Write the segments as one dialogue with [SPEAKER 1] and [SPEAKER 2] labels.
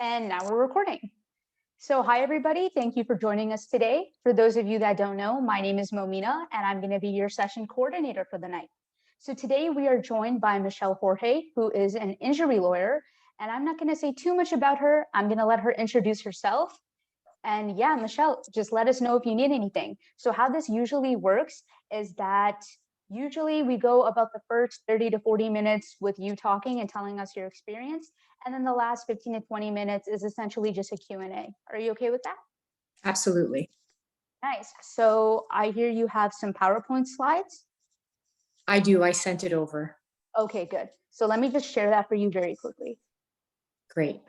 [SPEAKER 1] And now we're recording. So hi, everybody. Thank you for joining us today. For those of you that don't know, my name is Momina, and I'm going to be your session coordinator for the night. So today we are joined by Michelle Jorge, who is an injury lawyer. And I'm not going to say too much about her. I'm going to let her introduce herself. And yeah, Michelle, just let us know if you need anything. So how this usually works is that usually we go about the first 30 to 40 minutes with you talking and telling us your experience. And then the last 15 to 20 minutes is essentially just a Q&A. Are you okay with that?
[SPEAKER 2] Absolutely.
[SPEAKER 1] Nice. So I hear you have some PowerPoint slides.
[SPEAKER 2] I do. I sent it over.
[SPEAKER 1] Okay, good. So let me just share that for you very quickly.
[SPEAKER 2] Great.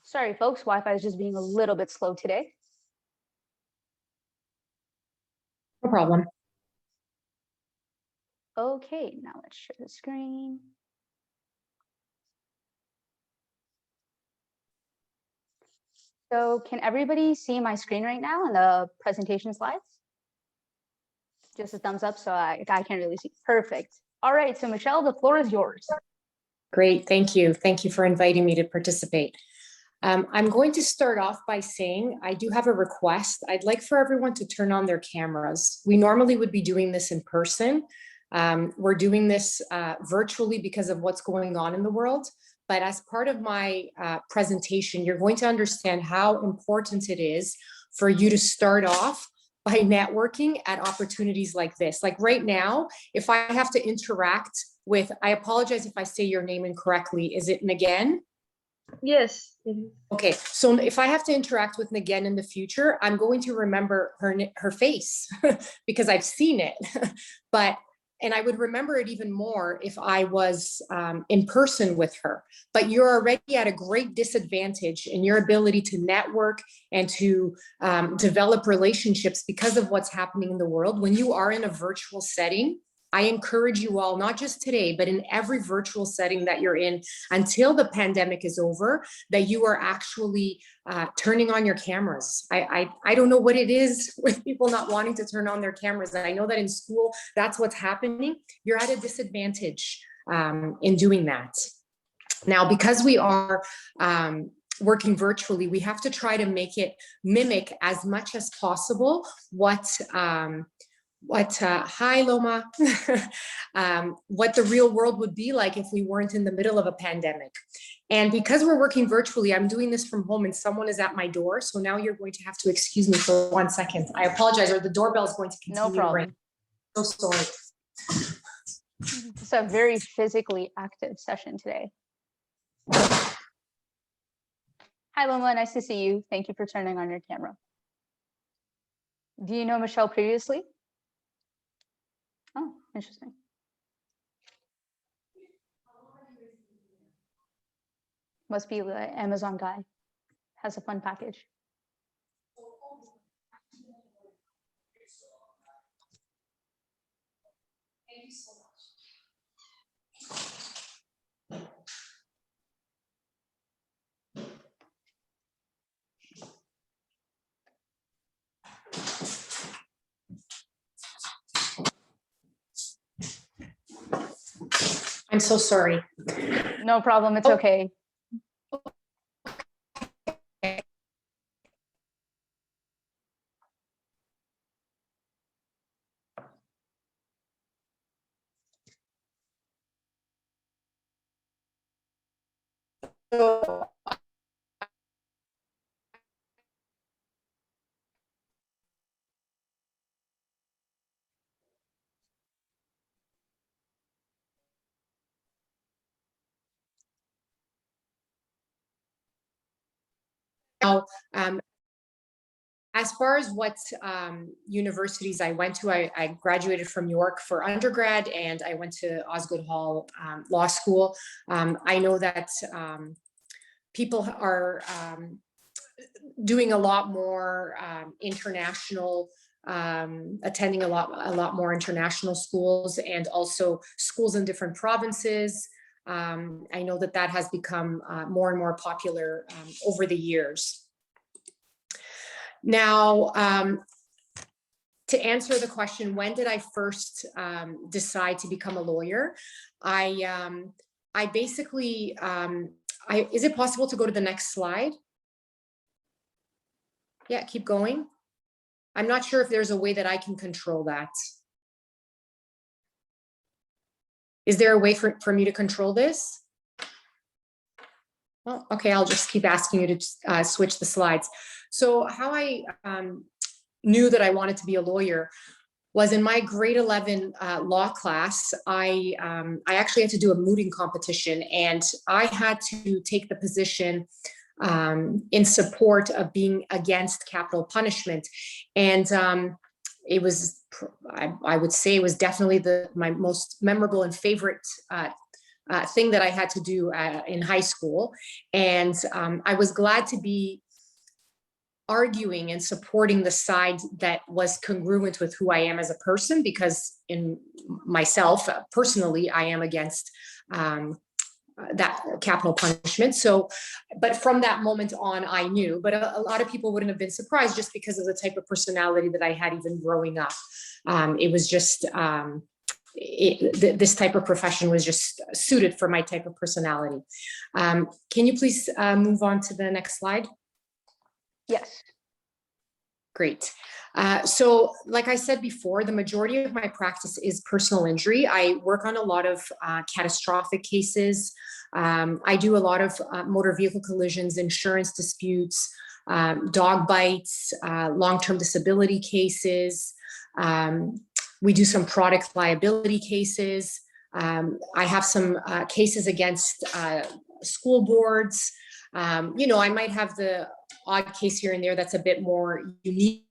[SPEAKER 1] Sorry, folks, Wi-Fi is just being a little bit slow today.
[SPEAKER 2] No problem.
[SPEAKER 1] Okay, now let's share the screen. So can everybody see my screen right now in the presentation slides? Just a thumbs up, so I can't really see. Perfect. All right, so Michelle, the floor is yours.
[SPEAKER 2] Great. Thank you. Thank you for inviting me to participate. I'm going to start off by saying I do have a request. I'd like for everyone to turn on their cameras. We normally would be doing this in person. We're doing this virtually because of what's going on in the world. But as part of my presentation, you're going to understand how important it is for you to start off by networking at opportunities like this. Like right now, if I have to interact with, I apologize if I say your name incorrectly. Is it Nagin?
[SPEAKER 3] Yes.
[SPEAKER 2] Okay, so if I have to interact with Nagin in the future, I'm going to remember her face because I've seen it. And I would remember it even more if I was in person with her. But you're already at a great disadvantage in your ability to network and to develop relationships because of what's happening in the world. When you are in a virtual setting, I encourage you all, not just today, but in every virtual setting that you're in until the pandemic is over, that you are actually turning on your cameras. I don't know what it is with people not wanting to turn on their cameras. I know that in school, that's what's happening. You're at a disadvantage in doing that. Now, because we are working virtually, we have to try to make it mimic as much as possible hi Loma, what the real world would be like if we weren't in the middle of a pandemic. And because we're working virtually, I'm doing this from home and someone is at my door. So now you're going to have to excuse me for 1 second. I apologize, or the doorbell is going to continue.
[SPEAKER 1] No problem.
[SPEAKER 2] Ring. So sorry.
[SPEAKER 1] It's a very physically active session today. Hi, Loma, nice to see you. Thank you for turning on your camera. Do you know Michelle previously? Oh, interesting. Must be the Amazon guy. Has a fun package.
[SPEAKER 2] Thank you so much. I'm so sorry.
[SPEAKER 1] No problem, it's okay.
[SPEAKER 2] Now, as far as what universities I went to, I graduated from York for undergrad and I went to Osgoode Hall Law School. I know that people are doing a lot more international, attending a lot more international schools, and also schools in different provinces. I know that has become more and more popular over the years. Now, to answer the question, when did I first decide to become a lawyer? I basically, is it possible to go to the next slide? Yeah, keep going. I'm not sure if there's a way that I can control that. Is there a way for me to control this? Well, okay, I'll just keep asking you to switch the slides. So how I knew that I wanted to be a lawyer was in my grade 11 law class. I actually had to do a mooting competition, and I had to take the position in support of being against capital punishment. And it was, I would say it was definitely my most memorable and favorite thing that I had to do in high school. And I was glad to be arguing and supporting the side that was congruent with who I am as a person, because in myself, personally, I am against that capital punishment. So, but from that moment on, I knew, but a lot of people wouldn't have been surprised just because of the type of personality that I had even growing up. It was just, this type of profession was just suited for my type of personality. Can you please move on to the next slide?
[SPEAKER 1] Yes.
[SPEAKER 2] Great. So like I said before, the majority of my practice is personal injury. I work on a lot of catastrophic cases. I do a lot of motor vehicle collisions, insurance disputes, dog bites, long-term disability cases. We do some product liability cases. I have some cases against school boards. You know, I might have the odd case here and there that's a bit more unique.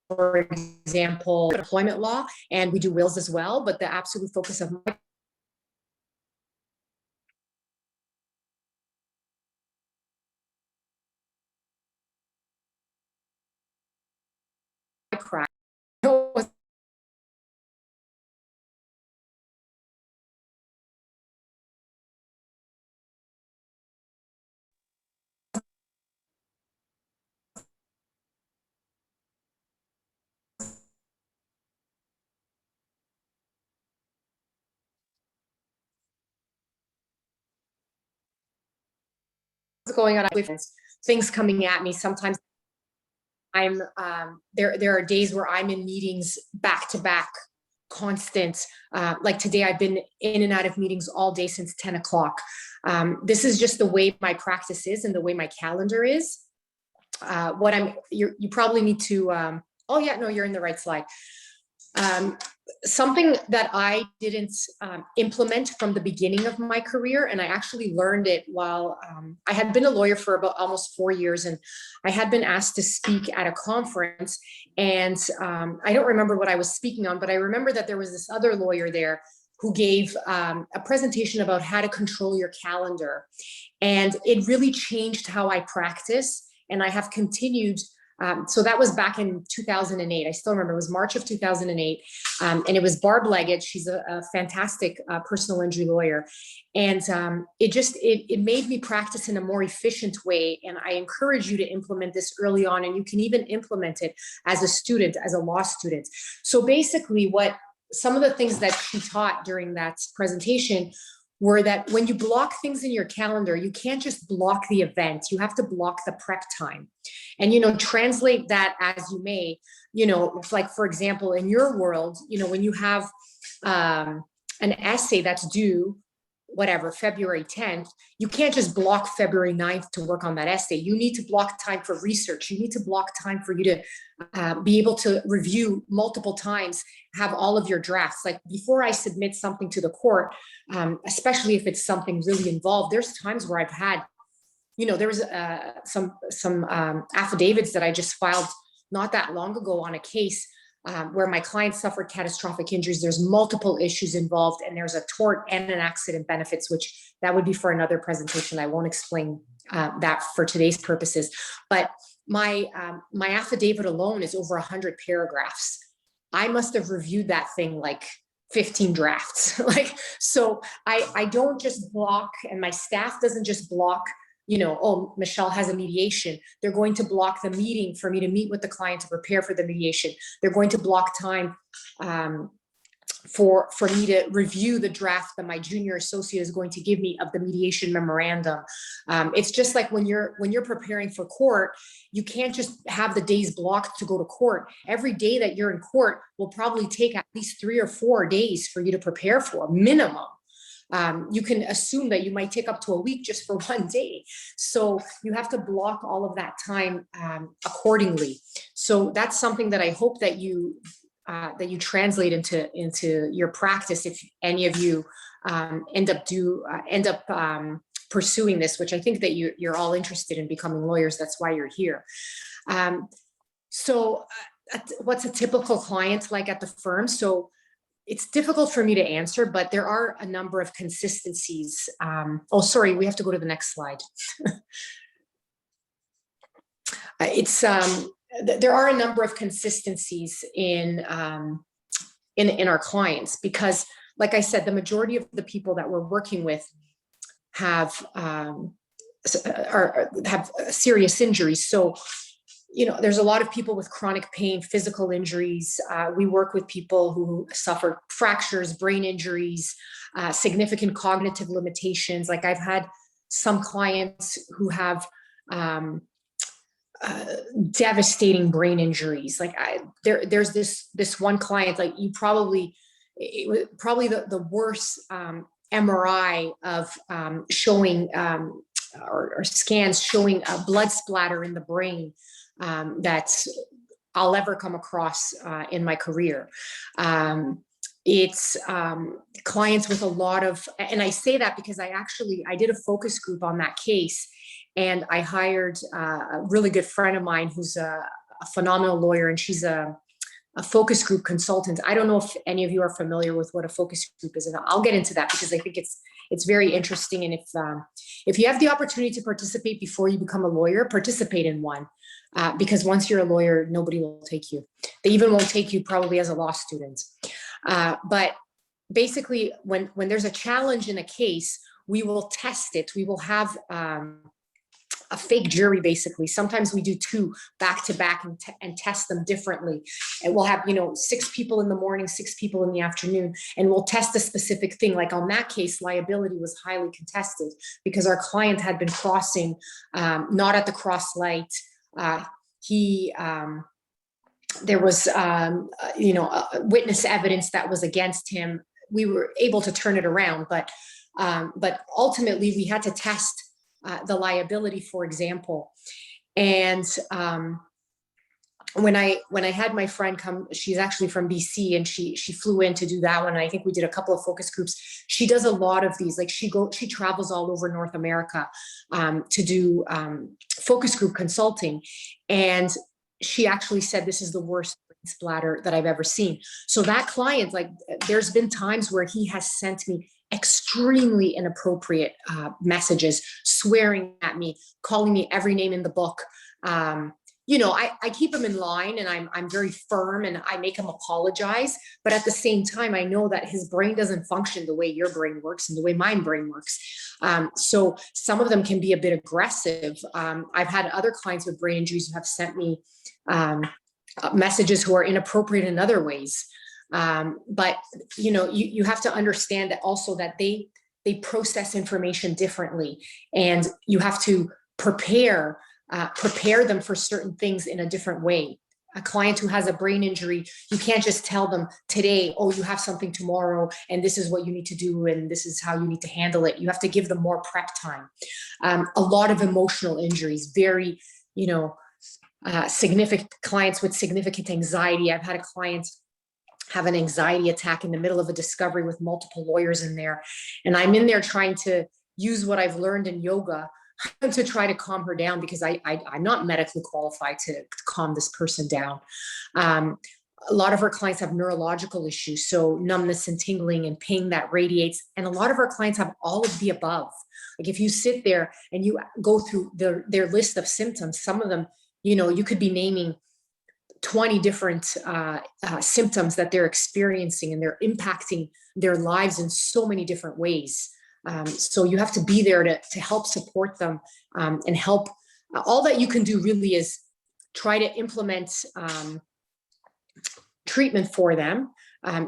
[SPEAKER 2] For example, employment law, and we do wills as well, but the absolute focus of my practice going on with things coming at me. Sometimes I'm there are days where I'm in meetings back to back, constant. Like today, I've been in and out of meetings all day since 10 o'clock. This is just the way my practice is and the way my calendar is. You probably need to, oh yeah, no, you're in the right slide. Something that I didn't implement from the beginning of my career, and I actually learned it while I had been a lawyer for about almost 4 years, and I had been asked to speak at a conference, and I don't remember what I was speaking on, but I remember that there was this other lawyer there who gave a presentation about how to control your calendar, and it really changed how I practice, and I have continued. So that was back in 2008. I still remember, it was March of 2008. And it was Barb Leggett. She's a fantastic personal injury lawyer. And it made me practice in a more efficient way. And I encourage you to implement this early on. And you can even implement it as a student, as a law student. So basically some of the things that she taught during that presentation were that when you block things in your calendar, you can't just block the event, you have to block the prep time. And, you know, translate that as you may, you know, like, for example, in your world, you know, when you have an essay that's due, whatever, February 10th, you can't just block February 9th to work on that essay. You need to block time for research. You need to block time for you to be able to review multiple times, have all of your drafts. Like before I submit something to the court, especially if it's something really involved, there's times where I've had, there was some affidavits that I just filed not that long ago on a case where my client suffered catastrophic injuries. There's multiple issues involved, and there's a tort and an accident benefits, which that would be for another presentation. I won't explain that for today's purposes. But my affidavit alone is over 100 paragraphs. I must have reviewed that thing like 15 drafts. So I don't just block, and my staff doesn't just block, oh, Michelle has a mediation. They're going to block the meeting for me to meet with the client to prepare for the mediation. They're going to block time for me to review the draft that my junior associate is going to give me of the mediation memorandum. It's just like when you're preparing for court, you can't just have the days blocked to go to court. Every day that you're in court will probably take at least 3 or 4 days for you to prepare for, minimum. You can assume that you might take up to a week just for one day. So you have to block all of that time accordingly. So that's something that I hope that you translate into your practice if any of you end up pursuing this, which I think that you're all interested in becoming lawyers. That's why you're here. So what's a typical client like at the firm? So it's difficult for me to answer, but there are a number of consistencies. Oh, sorry, we have to go to the next slide. There are a number of consistencies in our clients, because, like I said, the majority of the people that we're working with have serious injuries. So, there's a lot of people with chronic pain, physical injuries. We work with people who suffer fractures, brain injuries, significant cognitive limitations. Like I've had some clients who have devastating brain injuries. Like there's this one client, like it was probably the worst MRI of showing or scans showing a blood splatter in the brain that I'll ever come across in my career. It's clients with a lot of, and I say that because I did a focus group on that case, and I hired a really good friend of mine who's a phenomenal lawyer, and she's a focus group consultant. I don't know if any of you are familiar with what a focus group is, and I'll get into that because I think it's very interesting. And if you have the opportunity to participate before you become a lawyer, participate in one, because once you're a lawyer, nobody will take you. They even won't take you probably as a law student. But basically, when there's a challenge in a case, we will test it. We will have a fake jury, basically. Sometimes we do 2 back to back and test them differently. And we'll have, 6 people in the morning, 6 people in the afternoon, and we'll test a specific thing. Like on that case, liability was highly contested because our client had been crossing, not at the cross light. There was, witness evidence that was against him. We were able to turn it around, but ultimately we had to test the liability, for example. And when I had my friend come, she's actually from BC, and she flew in to do that one. And I think we did a couple of focus groups. She does a lot of these, like she travels all over North America to do focus group consulting. And she actually said, this is the worst splatter that I've ever seen. So that client, like, there's been times where he has sent me extremely inappropriate messages, swearing at me, calling me every name in the book. I keep him in line, and I'm very firm, and I make him apologize. But at the same time, I know that his brain doesn't function the way your brain works and the way my brain works. So some of them can be a bit aggressive. I've had other clients with brain injuries who have sent me messages who are inappropriate in other ways. But you have to understand that also that they process information differently, and you have to prepare them for certain things in a different way. A client who has a brain injury, you can't just tell them today, oh, you have something tomorrow, and this is what you need to do, and this is how you need to handle it. You have to give them more prep time. A lot of emotional injuries, very, significant clients with significant anxiety. I've had a client have an anxiety attack in the middle of a discovery with multiple lawyers in there. And I'm in there trying to use what I've learned in yoga to try to calm her down, because I'm not medically qualified to calm this person down. A lot of our clients have neurological issues, so numbness and tingling and pain that radiates. And a lot of our clients have all of the above. Like if you sit there and you go through their list of symptoms, some of them, you could be naming 20 different symptoms that they're experiencing, and they're impacting their lives in so many different ways. So you have to be there to help support them and help. All that you can do really is try to implement treatment for them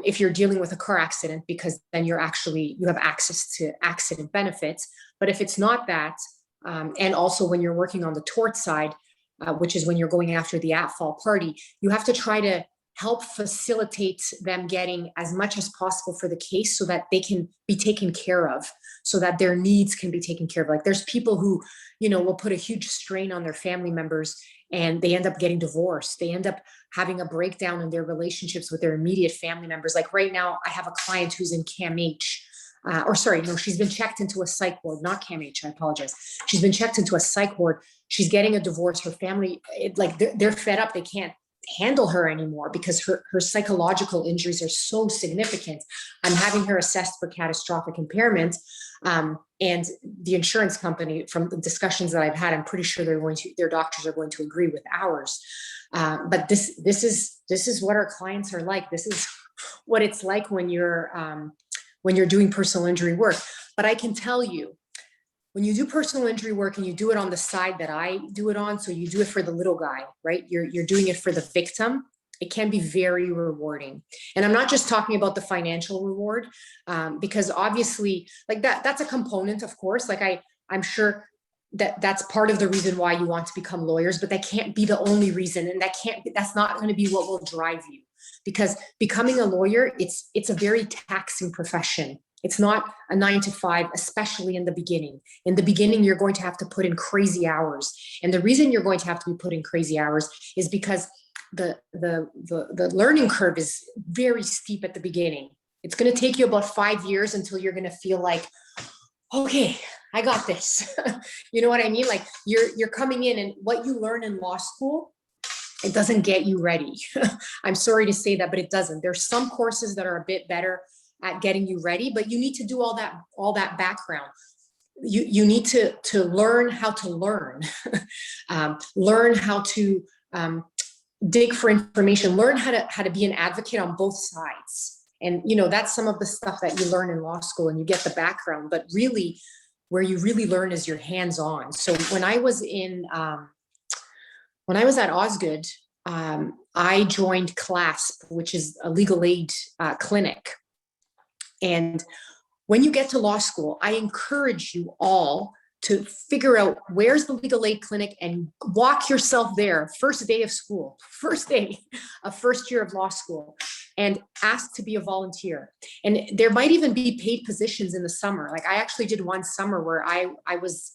[SPEAKER 2] if you're dealing with a car accident, because then you have access to accident benefits. But if it's not that, and also when you're working on the tort side, which is when you're going after the at-fault party, you have to try to help facilitate them getting as much as possible for the case so that they can be taken care of, so that their needs can be taken care of. Like there's people who, will put a huge strain on their family members, and they end up getting divorced. They end up having a breakdown in their relationships with their immediate family members. Like right now, I have a client who's in CAMH, she's been checked into a psych ward, not CAMH, I apologize. She's been checked into a psych ward. She's getting a divorce. Her family, they're fed up. They can't handle her anymore because her psychological injuries are so significant. I'm having her assessed for catastrophic impairment. And the insurance company, from the discussions that I've had, I'm pretty sure their doctors are going to agree with ours. But this is what our clients are like. This is what it's like when you're doing personal injury work. But I can tell you, when you do personal injury work and you do it on the side that I do it on, so you do it for the little guy, right? You're doing it for the victim. It can be very rewarding. And I'm not just talking about the financial reward, because obviously like that's a component, of course. Like I'm sure that's part of the reason why you want to become lawyers, but that can't be the only reason. And that's not going to be what will drive you, because becoming a lawyer, it's a very taxing profession. It's not a 9 to 5, especially in the beginning. In the beginning, you're going to have to put in crazy hours. And the reason you're going to have to be put in crazy hours is because the learning curve is very steep at the beginning. It's going to take you about 5 years until you're going to feel like, okay, I got this. You know what I mean? Like you're coming in, and what you learn in law school, it doesn't get you ready. I'm sorry to say that, but it doesn't. There's some courses that are a bit better at getting you ready, but you need to do all that background. You need to learn how to learn, learn how to dig for information, learn how to be an advocate on both sides. And that's some of the stuff that you learn in law school, and you get the background. But really, where you really learn is your hands-on. So when I was at Osgood, I joined CLASP, which is a legal aid clinic. And when you get to law school, I encourage you all to figure out where's the legal aid clinic and walk yourself there. First day of school, first day of first year of law school, and ask to be a volunteer. And there might even be paid positions in the summer. Like I actually did one summer where I was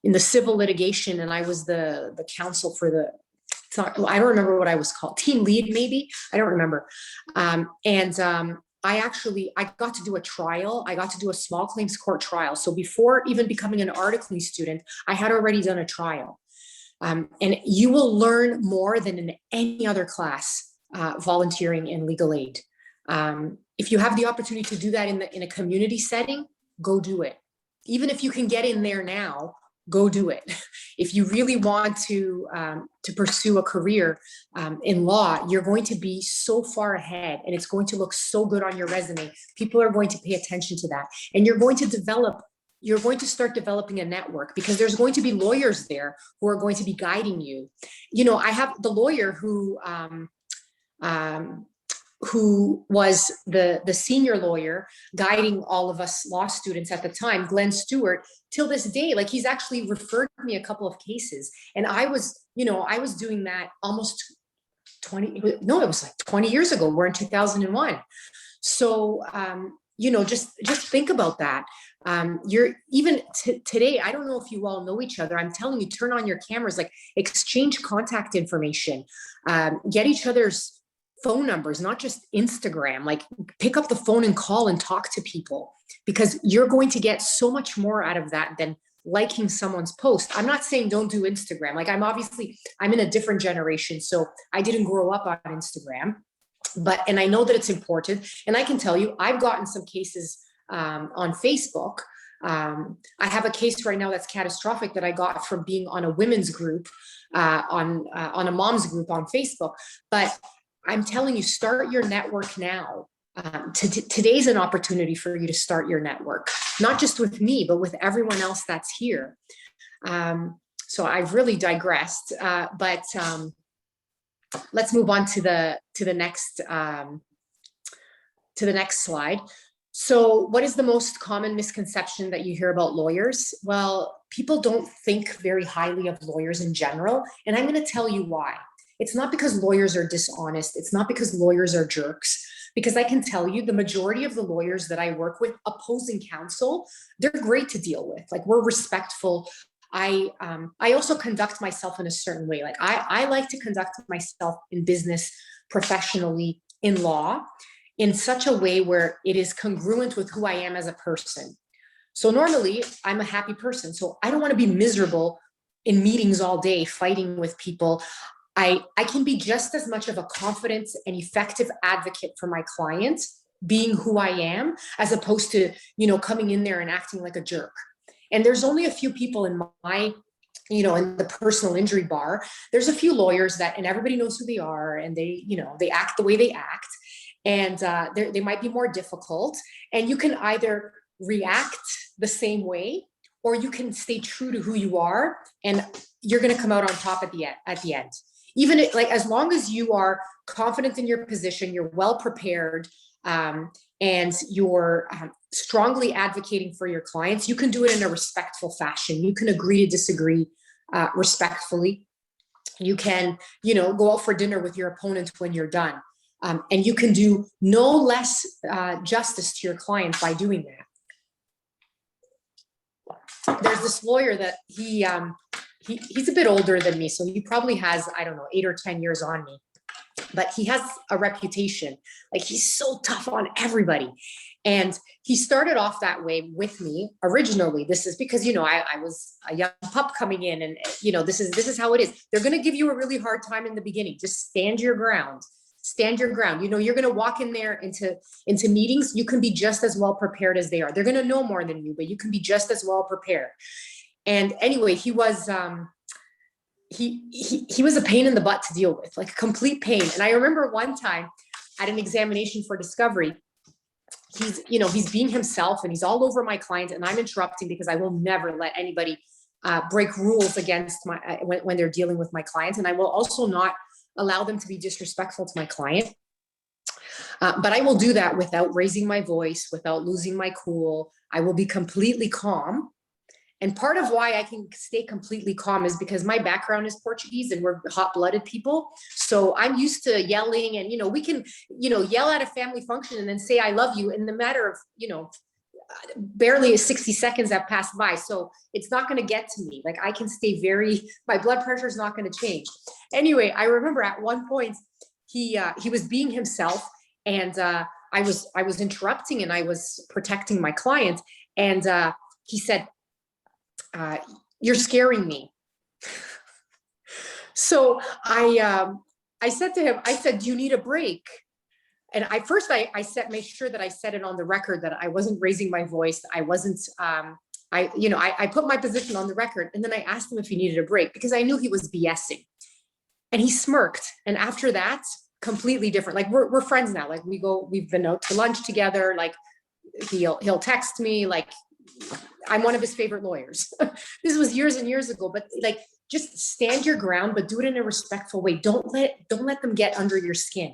[SPEAKER 2] in the civil litigation, and I was the counsel for I don't remember what I was called, team lead maybe, I don't remember. I got to do a trial. I got to do a small claims court trial. So before even becoming an articling student, I had already done a trial. And you will learn more than in any other class, volunteering in legal aid. If you have the opportunity to do that in a community setting, go do it. Even if you can get in there now, go do it. If you really want to pursue a career in law, you're going to be so far ahead, and it's going to look so good on your resume. People are going to pay attention to that, and you're going to start developing a network, because there's going to be lawyers there who are going to be guiding you. I have the lawyer who was the senior lawyer guiding all of us law students at the time, Glenn Stewart, till this day. Like he's actually referred me a couple of cases. And I was doing that almost 20 years ago. We're in 2001. So, just think about that. You're even today, I don't know if you all know each other. I'm telling you, turn on your cameras, like exchange contact information, get each other's phone numbers, not just Instagram. Like pick up the phone and call and talk to people, because you're going to get so much more out of that than liking someone's post. I'm not saying don't do Instagram. Like I'm in a different generation. So I didn't grow up on Instagram, and I know that it's important. And I can tell you, I've gotten some cases on Facebook. I have a case right now that's catastrophic that I got from being on a women's group, on a mom's group on Facebook. But I'm telling you, start your network now. Today's an opportunity for you to start your network, not just with me, but with everyone else that's here. So I've really digressed, but let's move on to the next slide. So what is the most common misconception that you hear about lawyers? Well, people don't think very highly of lawyers in general, and I'm going to tell you why. It's not because lawyers are dishonest. It's not because lawyers are jerks. Because I can tell you the majority of the lawyers that I work with, opposing counsel, they're great to deal with. Like, we're respectful. I also conduct myself in a certain way. Like I like to conduct myself in business professionally, in law, in such a way where it is congruent with who I am as a person. So normally I'm a happy person. So I don't want to be miserable in meetings all day, fighting with people. I can be just as much of a confident and effective advocate for my clients, being who I am, as opposed to, coming in there and acting like a jerk. And there's only a few people in my, in the personal injury bar, there's a few lawyers and everybody knows who they are, and they act the way they act. And they might be more difficult, and you can either react the same way, or you can stay true to who you are, and you're going to come out on top at the end. Even as long as you are confident in your position, you're well prepared, and you're strongly advocating for your clients, you can do it in a respectful fashion. You can agree to disagree respectfully. You can, go out for dinner with your opponent when you're done. And you can do no less justice to your client by doing that. There's this lawyer that he's a bit older than me, so he probably has, 8 or 10 years on me, but he has a reputation. Like, he's so tough on everybody. And he started off that way with me originally. This is because, I was a young pup coming in, and, this is how it is. They're going to give you a really hard time in the beginning. Just stand your ground. Stand your ground. You're going to walk in there into meetings. You can be just as well prepared as they are. They're going to know more than you, but you can be just as well prepared. And anyway, he was he was a pain in the butt to deal with, like a complete pain. And I remember one time at an examination for discovery, he's being himself, and he's all over my client, and I'm interrupting because I will never let anybody break rules against when they're dealing with my clients. And I will also not allow them to be disrespectful to my client. But I will do that without raising my voice, without losing my cool. I will be completely calm. And part of why I can stay completely calm is because my background is Portuguese, and we're hot-blooded people. So I'm used to yelling, and, we can, yell at a family function and then say, I love you, in the matter of, barely 60 seconds have passed by. So it's not going to get to me. Like, I can stay my blood pressure is not going to change. Anyway, I remember at one point he was being himself, and I was interrupting, and I was protecting my client. And he said, you're scaring me. So I said to him, do you need a break? And I made sure that I said it on the record that I wasn't raising my voice. I wasn't, I put my position on the record, and then I asked him if he needed a break, because I knew he was BSing. And he smirked. And after that, completely different. Like, we're friends now. Like, we've been out to lunch together. Like, he'll text me, like, I'm one of his favorite lawyers. This was years and years ago, but like, just stand your ground, but do it in a respectful way. Don't let them get under your skin,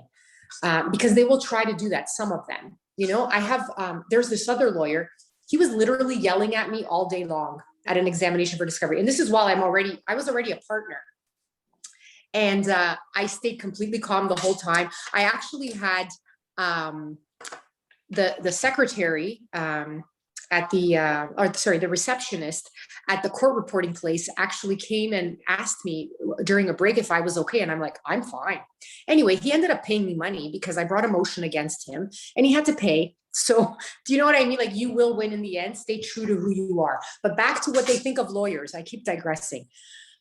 [SPEAKER 2] because they will try to do that. Some of them, I have, there's this other lawyer. He was literally yelling at me all day long at an examination for discovery. And this is while I was already a partner. And I stayed completely calm the whole time. I actually had the secretary, the receptionist at the court reporting place actually came and asked me during a break if I was okay. And I'm like, I'm fine. Anyway, he ended up paying me money because I brought a motion against him, and he had to pay. So do you know what I mean? Like, you will win in the end. Stay true to who you are. But back to what they think of lawyers. I keep digressing.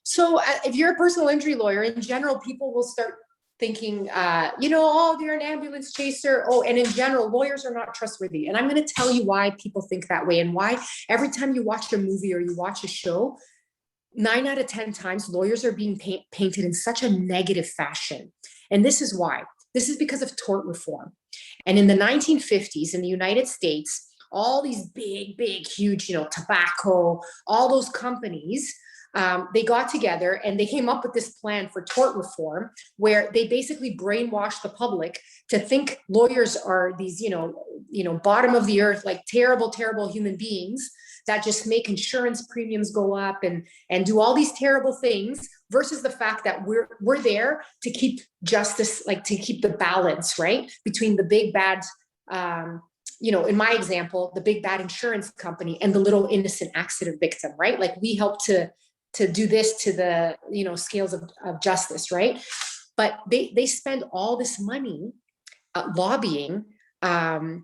[SPEAKER 2] So if you're a personal injury lawyer, in general, people will start thinking, oh, you're an ambulance chaser. Oh, and in general, lawyers are not trustworthy. And I'm going to tell you why people think that way, and why every time you watch a movie or you watch a show, 9 out of 10 times lawyers are being painted in such a negative fashion. And this is why. This is because of tort reform. And in the 1950s in the United States, all these big, huge, tobacco, all those companies, they got together and they came up with this plan for tort reform, where they basically brainwashed the public to think lawyers are these, bottom of the earth, like terrible, terrible human beings that just make insurance premiums go up and do all these terrible things, versus the fact that we're there to keep justice, like to keep the balance, right, between the big bad, in my example, the big bad insurance company and the little innocent accident victim, right? Like, we help to do this to the, scales of justice, right? But they spend all this money lobbying and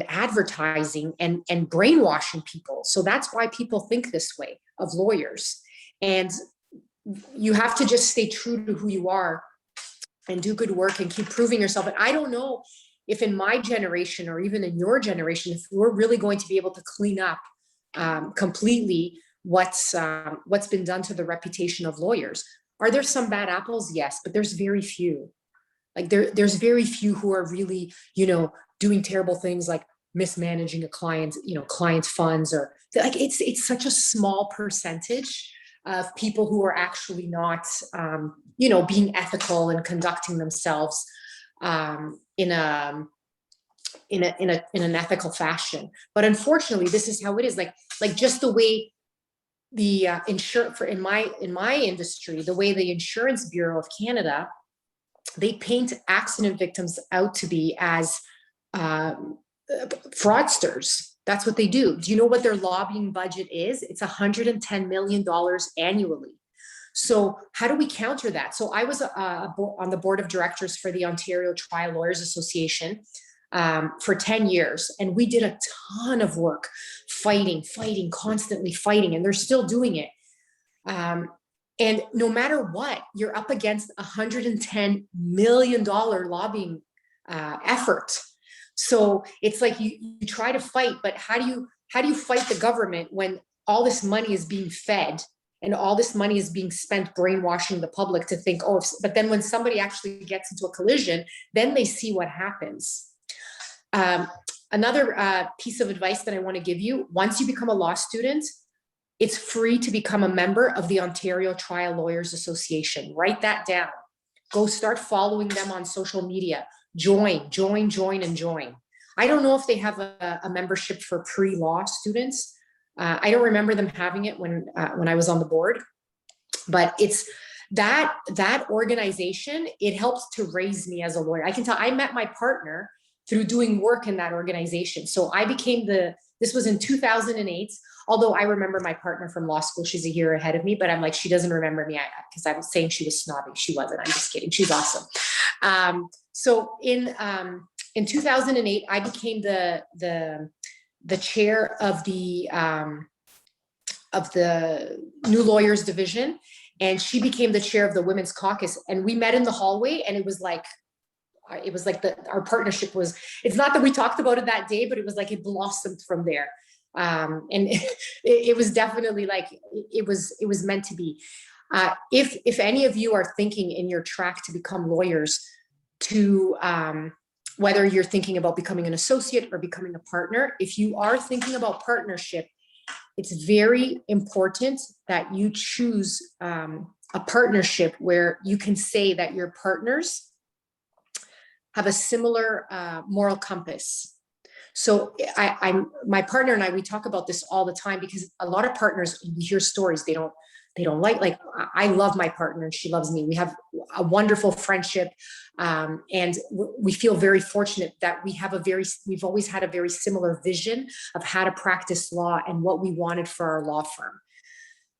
[SPEAKER 2] advertising and brainwashing people. So that's why people think this way of lawyers. And you have to just stay true to who you are and do good work and keep proving yourself. And I don't know if in my generation or even in your generation, if we're really going to be able to clean up completely what's been done to the reputation of lawyers. Are there some bad apples? Yes, but there's very few. Like, there's very few who are really, doing terrible things like mismanaging a client's funds, or like, it's such a small percentage of people who are actually not, being ethical and conducting themselves in an ethical fashion. But unfortunately, this is how it is. Like just the way the in my industry, the way the Insurance Bureau of Canada, they paint accident victims out to be as fraudsters. That's what they do. Do you know what their lobbying budget is? It's $110 million annually. So how do we counter that? So I was on the board of directors for the Ontario Trial Lawyers Association for 10 years. And we did a ton of work fighting, constantly fighting, and they're still doing it. And no matter what, you're up against $110 million lobbying effort. So it's like you try to fight, but how do you fight the government when all this money is being fed and all this money is being spent brainwashing the public to think, but then when somebody actually gets into a collision, then they see what happens. Another piece of advice that I want to give you: once you become a law student, it's free to become a member of the Ontario Trial Lawyers Association. Write that down. Go start following them on social media. Join. I don't know if they have a membership for pre-law students. I don't remember them having it when I was on the board, but it's that organization. It helps to raise me as a lawyer. I can tell I met my partner through doing work in that organization. So I became this was in 2008. Although I remember my partner from law school, she's a year ahead of me, but I'm like, she doesn't remember me because I was saying she was snobby. She wasn't. I'm just kidding. She's awesome. So in 2008, I became the chair of the New Lawyers Division, and she became the chair of the Women's Caucus. And we met in the hallway, and it was like our partnership was. It's not that we talked about it that day, but it was like it blossomed from there. And it was definitely like it was meant to be. If any of you are thinking in your track to become lawyers, to whether you're thinking about becoming an associate or becoming a partner, if you are thinking about partnership, it's very important that you choose a partnership where you can say that your partners have a similar moral compass. So my partner and I, we talk about this all the time, because a lot of partners, we hear stories, they don't like, I love my partner and she loves me. We have a wonderful friendship. And we feel very fortunate that we've always had a very similar vision of how to practice law and what we wanted for our law firm.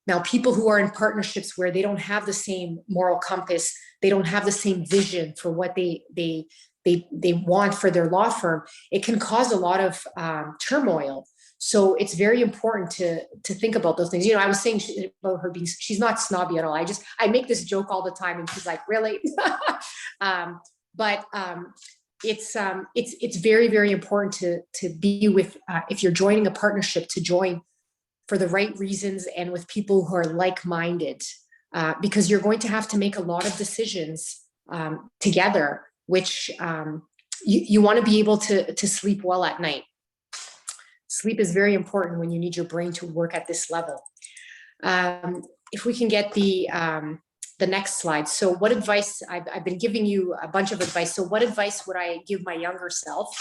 [SPEAKER 2] Now, people who are in partnerships where they don't have the same moral compass, they don't have the same vision for what they they want for their law firm, it can cause a lot of turmoil. So it's very important to think about those things. You know, I was saying about her being, she's not snobby at all. I make this joke all the time, and she's like, really? It's very, very important to be with, if you're joining a partnership, to join for the right reasons and with people who are like-minded, because you're going to have to make a lot of decisions together, which you want to be able to sleep well at night. Sleep is very important when you need your brain to work at this level. If we can get the next slide. So what advice, I've been giving you a bunch of advice. So what advice would I give my younger self?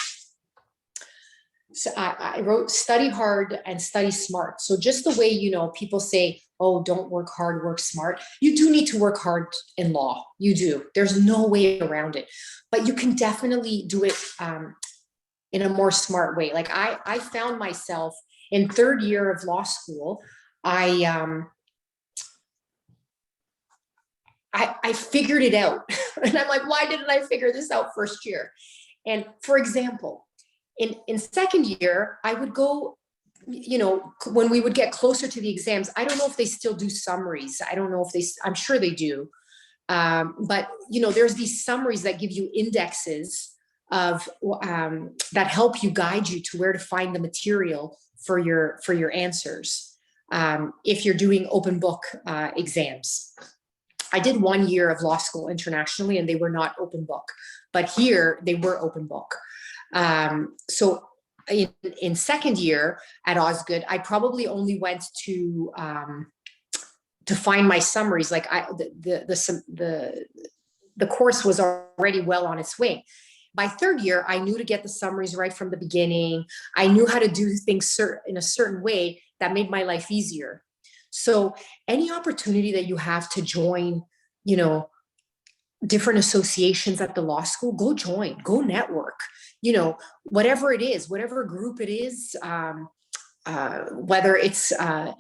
[SPEAKER 2] So I wrote, study hard and study smart. So just the way, you know, people say, oh, don't work hard, work smart. You do need to work hard in law. You do. There's no way around it. But you can definitely do it in a more smart way. Like I found myself in third year of law school, I figured it out. And I'm like, why didn't I figure this out first year? And for example, in second year, I would go, you know, when we would get closer to the exams, I don't know if they still do summaries. I don't know if I'm sure they do. But, you know, there's these summaries that give you indexes of that help you, guide you to where to find the material for your answers. If you're doing open book exams. I did 1 year of law school internationally, and they were not open book, but here they were open book. So in second year at Osgood, I probably only went to find my summaries. Like the course was already well on its way. By third year, I knew to get the summaries right from the beginning. I knew how to do things in a certain way that made my life easier. So any opportunity that you have to join, you know, different associations at the law school, go join, go network, you know, whatever it is, whatever group it is, whether it's a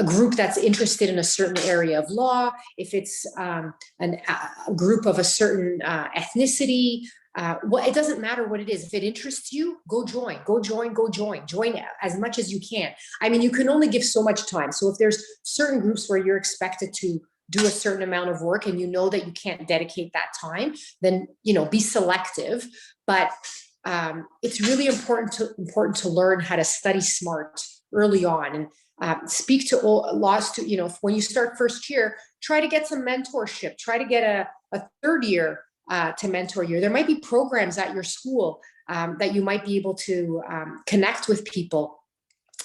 [SPEAKER 2] group that's interested in a certain area of law, if it's a group of a certain ethnicity, it doesn't matter what it is. If it interests you, go join as much as you can. I mean, you can only give so much time. So if there's certain groups where you're expected to do a certain amount of work and you know that you can't dedicate that time, then, you know, be selective. But it's really important to learn how to study smart early on, and speak to law students. You know, when you start first year, try to get some mentorship, try to get a third year to mentor you. There might be programs at your school that you might be able to connect with people,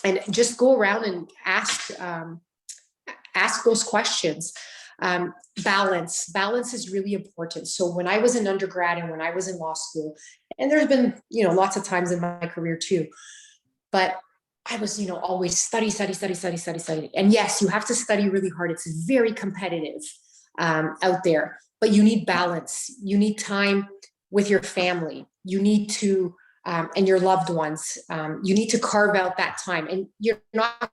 [SPEAKER 2] and just go around and ask those questions. Balance is really important. So when I was in undergrad and when I was in law school, and there's been, you know, lots of times in my career too, but I was, you know, always study. And yes, you have to study really hard. It's very competitive out there, but you need balance. You need time with your family. You need to, and your loved ones, you need to carve out that time. And you're not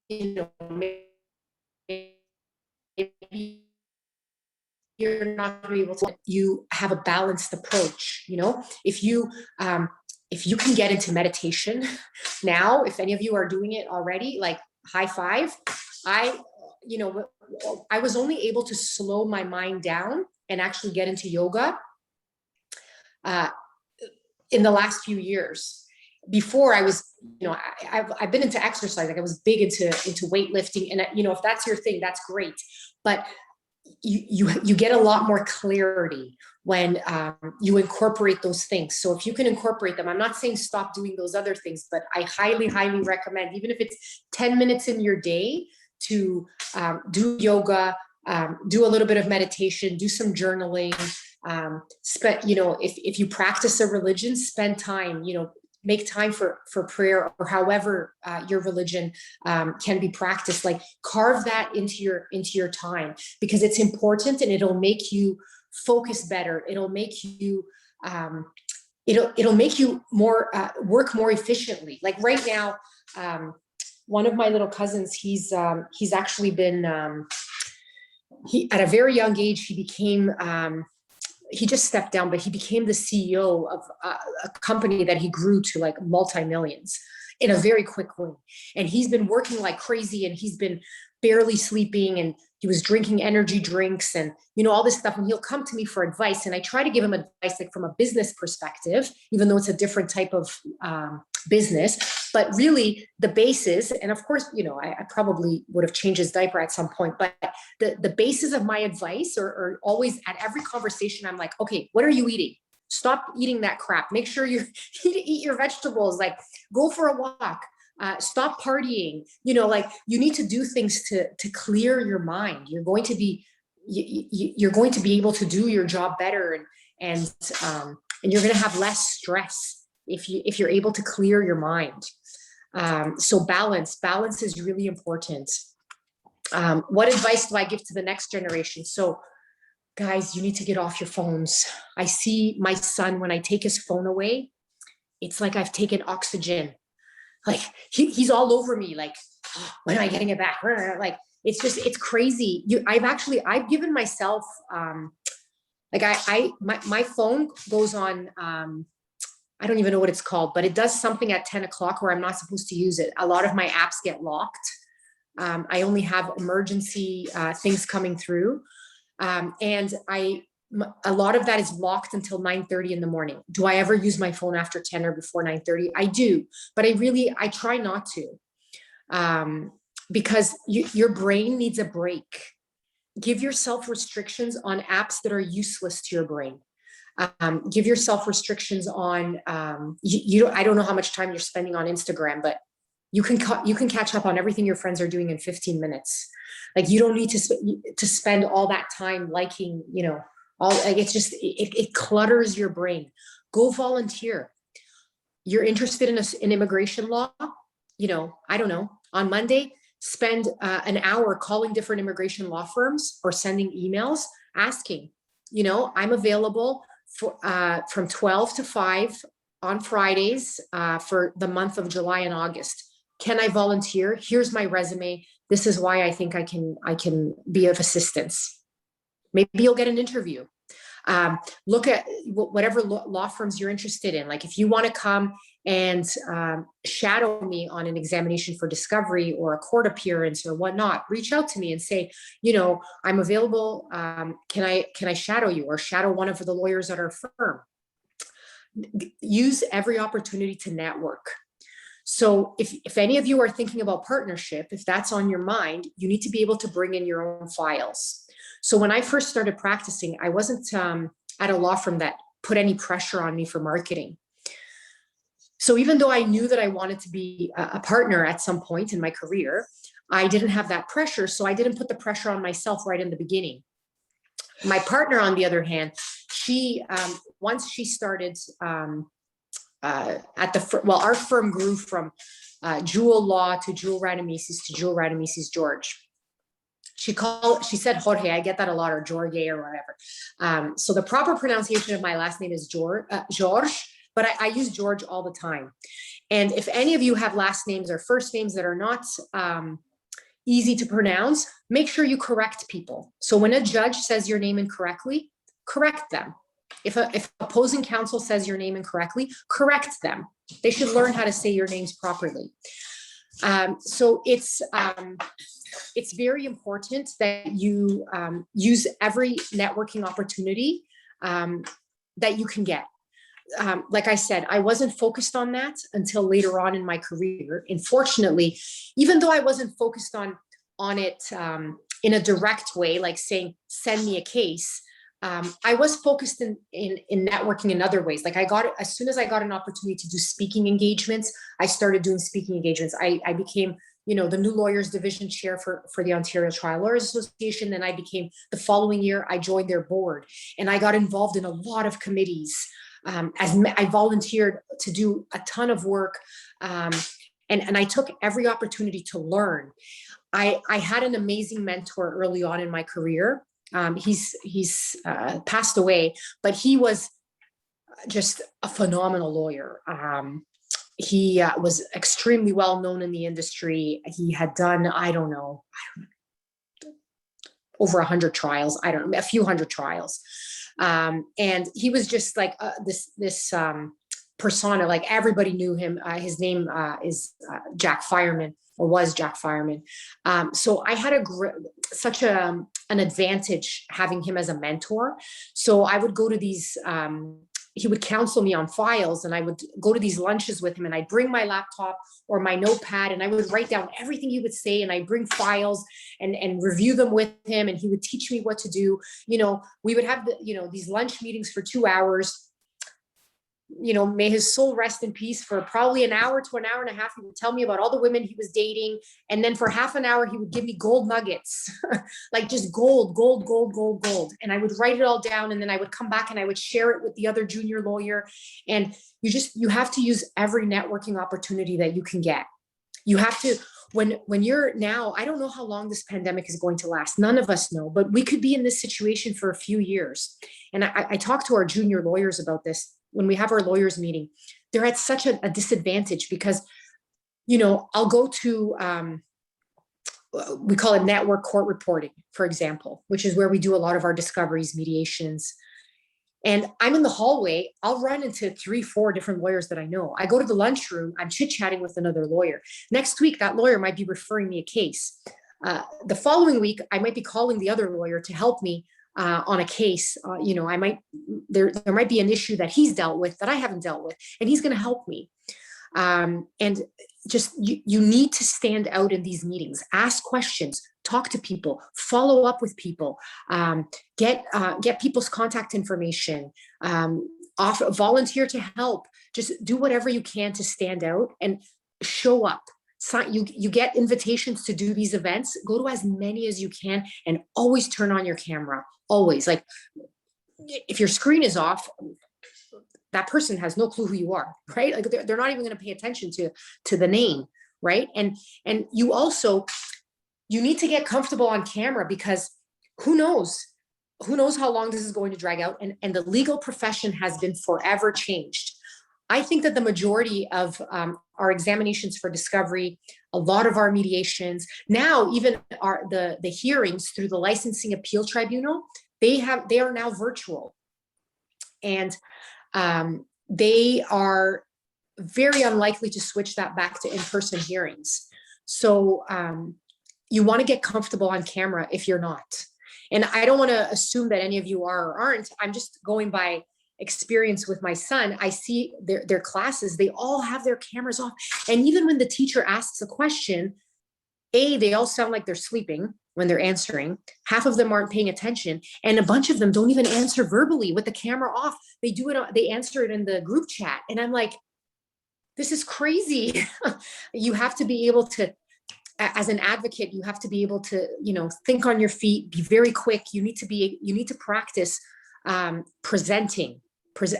[SPEAKER 2] you know, maybe you're not able to, you have a balanced approach. You know, if you can get into meditation now, if any of you are doing it already, like high five. You know, I was only able to slow my mind down and actually get into yoga in the last few years. Before I was, you know, I've been into exercise. Like I was big into weightlifting, and you know, if that's your thing, that's great. But you get a lot more clarity when you incorporate those things. So if you can incorporate them, I'm not saying stop doing those other things, but I highly recommend, even if it's 10 minutes in your day, to do yoga, do a little bit of meditation, do some journaling. You know, if you practice a religion, spend time, you know, make time for prayer, or however your religion can be practiced. Like carve that into your time, because it's important, and it'll make you focus better. It'll make you it'll make you more work more efficiently. Like right now, one of my little cousins, he's actually been he at a very young age he became he just stepped down, but he became the CEO of a company that he grew to like multi-millions in a very quick way. And he's been working like crazy, and he's been barely sleeping, and he was drinking energy drinks and, you know, all this stuff. And he'll come to me for advice. And I try to give him advice like from a business perspective, even though it's a different type of business. But really the basis, and of course, you know, I probably would have changed his diaper at some point, but the basis of my advice are always at every conversation, I'm like, okay, what are you eating? Stop eating that crap. Make sure you eat your vegetables, like go for a walk. Stop partying, you know, like you need to do things to clear your mind. You're going to be able to do your job better, and you're going to have less stress if you're able to clear your mind. So balance is really important. What advice do I give to the next generation? So guys, you need to get off your phones. I see my son, when I take his phone away, it's like I've taken oxygen. Like he's all over me. Like, oh, when am I getting it back? Like, it's crazy. I've given myself, like my phone goes on, I don't even know what it's called, but it does something at 10 o'clock where I'm not supposed to use it. A lot of my apps get locked. I only have emergency things coming through. And a lot of that is locked until 9:30 in the morning. Do I ever use my phone after 10 or before 9:30? I do, but I try not to, because your brain needs a break. Give yourself restrictions on apps that are useless to your brain. Give yourself restrictions on, I don't know how much time you're spending on Instagram, but you can catch up on everything your friends are doing in 15 minutes. Like you don't need to spend all that time liking, you know, like it's just, it clutters your brain. Go volunteer. You're interested in immigration law, you know, I don't know, on Monday, spend an hour calling different immigration law firms or sending emails asking, you know, I'm available for from 12 to 5 on Fridays for the month of July and August. Can I volunteer? Here's my resume. This is why I think I can be of assistance. Maybe you'll get an interview. Look at whatever law firms you're interested in. Like if you want to come and shadow me on an examination for discovery or a court appearance or whatnot, reach out to me and say, you know, I'm available. Can I shadow you or shadow one of the lawyers at our firm? Use every opportunity to network. So if any of you are thinking about partnership, if that's on your mind, you need to be able to bring in your own files. So when I first started practicing, I wasn't at a law firm that put any pressure on me for marketing. So even though I knew that I wanted to be a partner at some point in my career, I didn't have that pressure. So I didn't put the pressure on myself right in the beginning. My partner, on the other hand, she, once she started our firm grew from Jewel Law to Jewel Radamises to Jewel Radamises George. She said Jorge, I get that a lot, or Jorge or whatever. So the proper pronunciation of my last name is George, but I use George all the time. And if any of you have last names or first names that are not easy to pronounce, make sure you correct people. So when a judge says your name incorrectly, correct them. If opposing counsel says your name incorrectly, correct them. They should learn how to say your names properly. So it's very important that you use every networking opportunity that you can get. Like I said, I wasn't focused on that until later on in my career. Unfortunately, even though I wasn't focused on it in a direct way, like saying, send me a case, I was focused in networking in other ways. Like as soon as I got an opportunity to do speaking engagements, I started doing speaking engagements. I became, you know, the new lawyers division chair for the Ontario Trial Lawyers Association. Then I became, the following year, I joined their board and I got involved in a lot of committees. As I volunteered to do a ton of work. And I took every opportunity to learn. I had an amazing mentor early on in my career. He's passed away, but he was just a phenomenal lawyer. He was extremely well known in the industry. He had done, I don't know, over 100 trials. I don't know, a few hundred trials. And he was just like this persona, like everybody knew him. His name is Jack Fireman, or was Jack Fireman. So I had such an advantage having him as a mentor. So I would go to these, he would counsel me on files, and I would go to these lunches with him, and I'd bring my laptop or my notepad, and I would write down everything he would say, and I'd bring files and review them with him, and he would teach me what to do. We would have these lunch meetings for 2 hours. May his soul rest in peace. For probably an hour to an hour and a half, he would tell me about all the women he was dating. And then for half an hour, he would give me gold nuggets, like just gold. And I would write it all down. And then I would come back and I would share it with the other junior lawyer. And you have to use every networking opportunity that you can get. You have to, when you're now, I don't know how long this pandemic is going to last. None of us know, but we could be in this situation for a few years. And I talk to our junior lawyers about this. When we have our lawyers meeting, they're at such a disadvantage because, I'll go to, we call it network court reporting, for example, which is where we do a lot of our discoveries, mediations. And I'm in the hallway, I'll run into 3-4 different lawyers that I know. I go to the lunchroom, I'm chit-chatting with another lawyer. Next week, that lawyer might be referring me a case. The following week, I might be calling the other lawyer to help me on a case. There might be an issue that he's dealt with that I haven't dealt with, and he's going to help me. And just you need to stand out in these meetings, ask questions, talk to people, follow up with people, get people's contact information, volunteer to help. Just do whatever you can to stand out and show up. So you get invitations to do these events, go to as many as you can, and always turn on your camera. Always. Like, if your screen is off, that person has no clue who you are, right? Like they're not even going to pay attention to the name, right? And you need to get comfortable on camera, because who knows how long this is going to drag out. And the legal profession has been forever changed. I think that the majority of our examinations for discovery, a lot of our mediations, now even the hearings through the Licensing Appeal Tribunal, they are now virtual. And they are very unlikely to switch that back to in-person hearings. So you want to get comfortable on camera if you're not. And I don't want to assume that any of you are or aren't. I'm just going by experience with my son. I see their classes, they all have their cameras off. And even when the teacher asks a question, they all sound like they're sleeping when they're answering. Half of them aren't paying attention. And a bunch of them don't even answer verbally with the camera off. They answer it in the group chat. And I'm like, this is crazy. You have to be able to, as an advocate, you have to be able to, think on your feet, be very quick. You need to practice presenting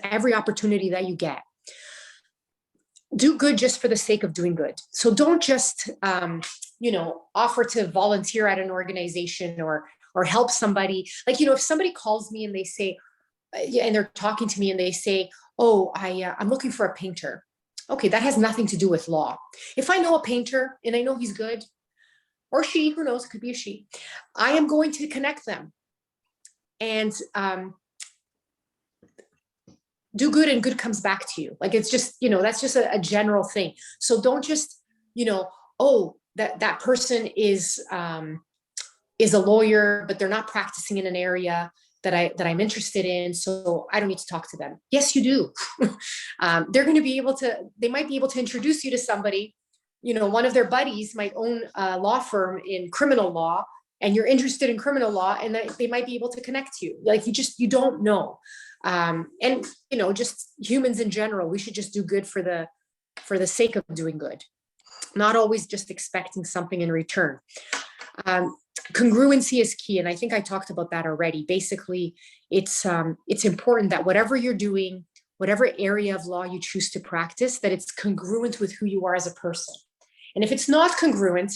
[SPEAKER 2] every opportunity that you get. Do good just for the sake of doing good. So don't just, offer to volunteer at an organization or help somebody. Like, if somebody calls me and they say, and they're talking to me and they say, oh, I'm looking for a painter. Okay, that has nothing to do with law. If I know a painter and I know he's good, or she, who knows, it could be a she, I am going to connect them. And do good and good comes back to you. Like, it's just, that's just a general thing. So don't just, that person is a lawyer, but they're not practicing in an area that I'm interested in, so I don't need to talk to them. Yes, you do. They might be able to introduce you to somebody. One of their buddies might own a law firm in criminal law, and you're interested in criminal law, and they might be able to connect you. Like, you don't know. And just humans in general, we should just do good for the sake of doing good, not always just expecting something in return. Congruency is key, and I think I talked about that already. Basically, it's important that whatever you're doing, whatever area of law you choose to practice, that it's congruent with who you are as a person. And if it's not congruent,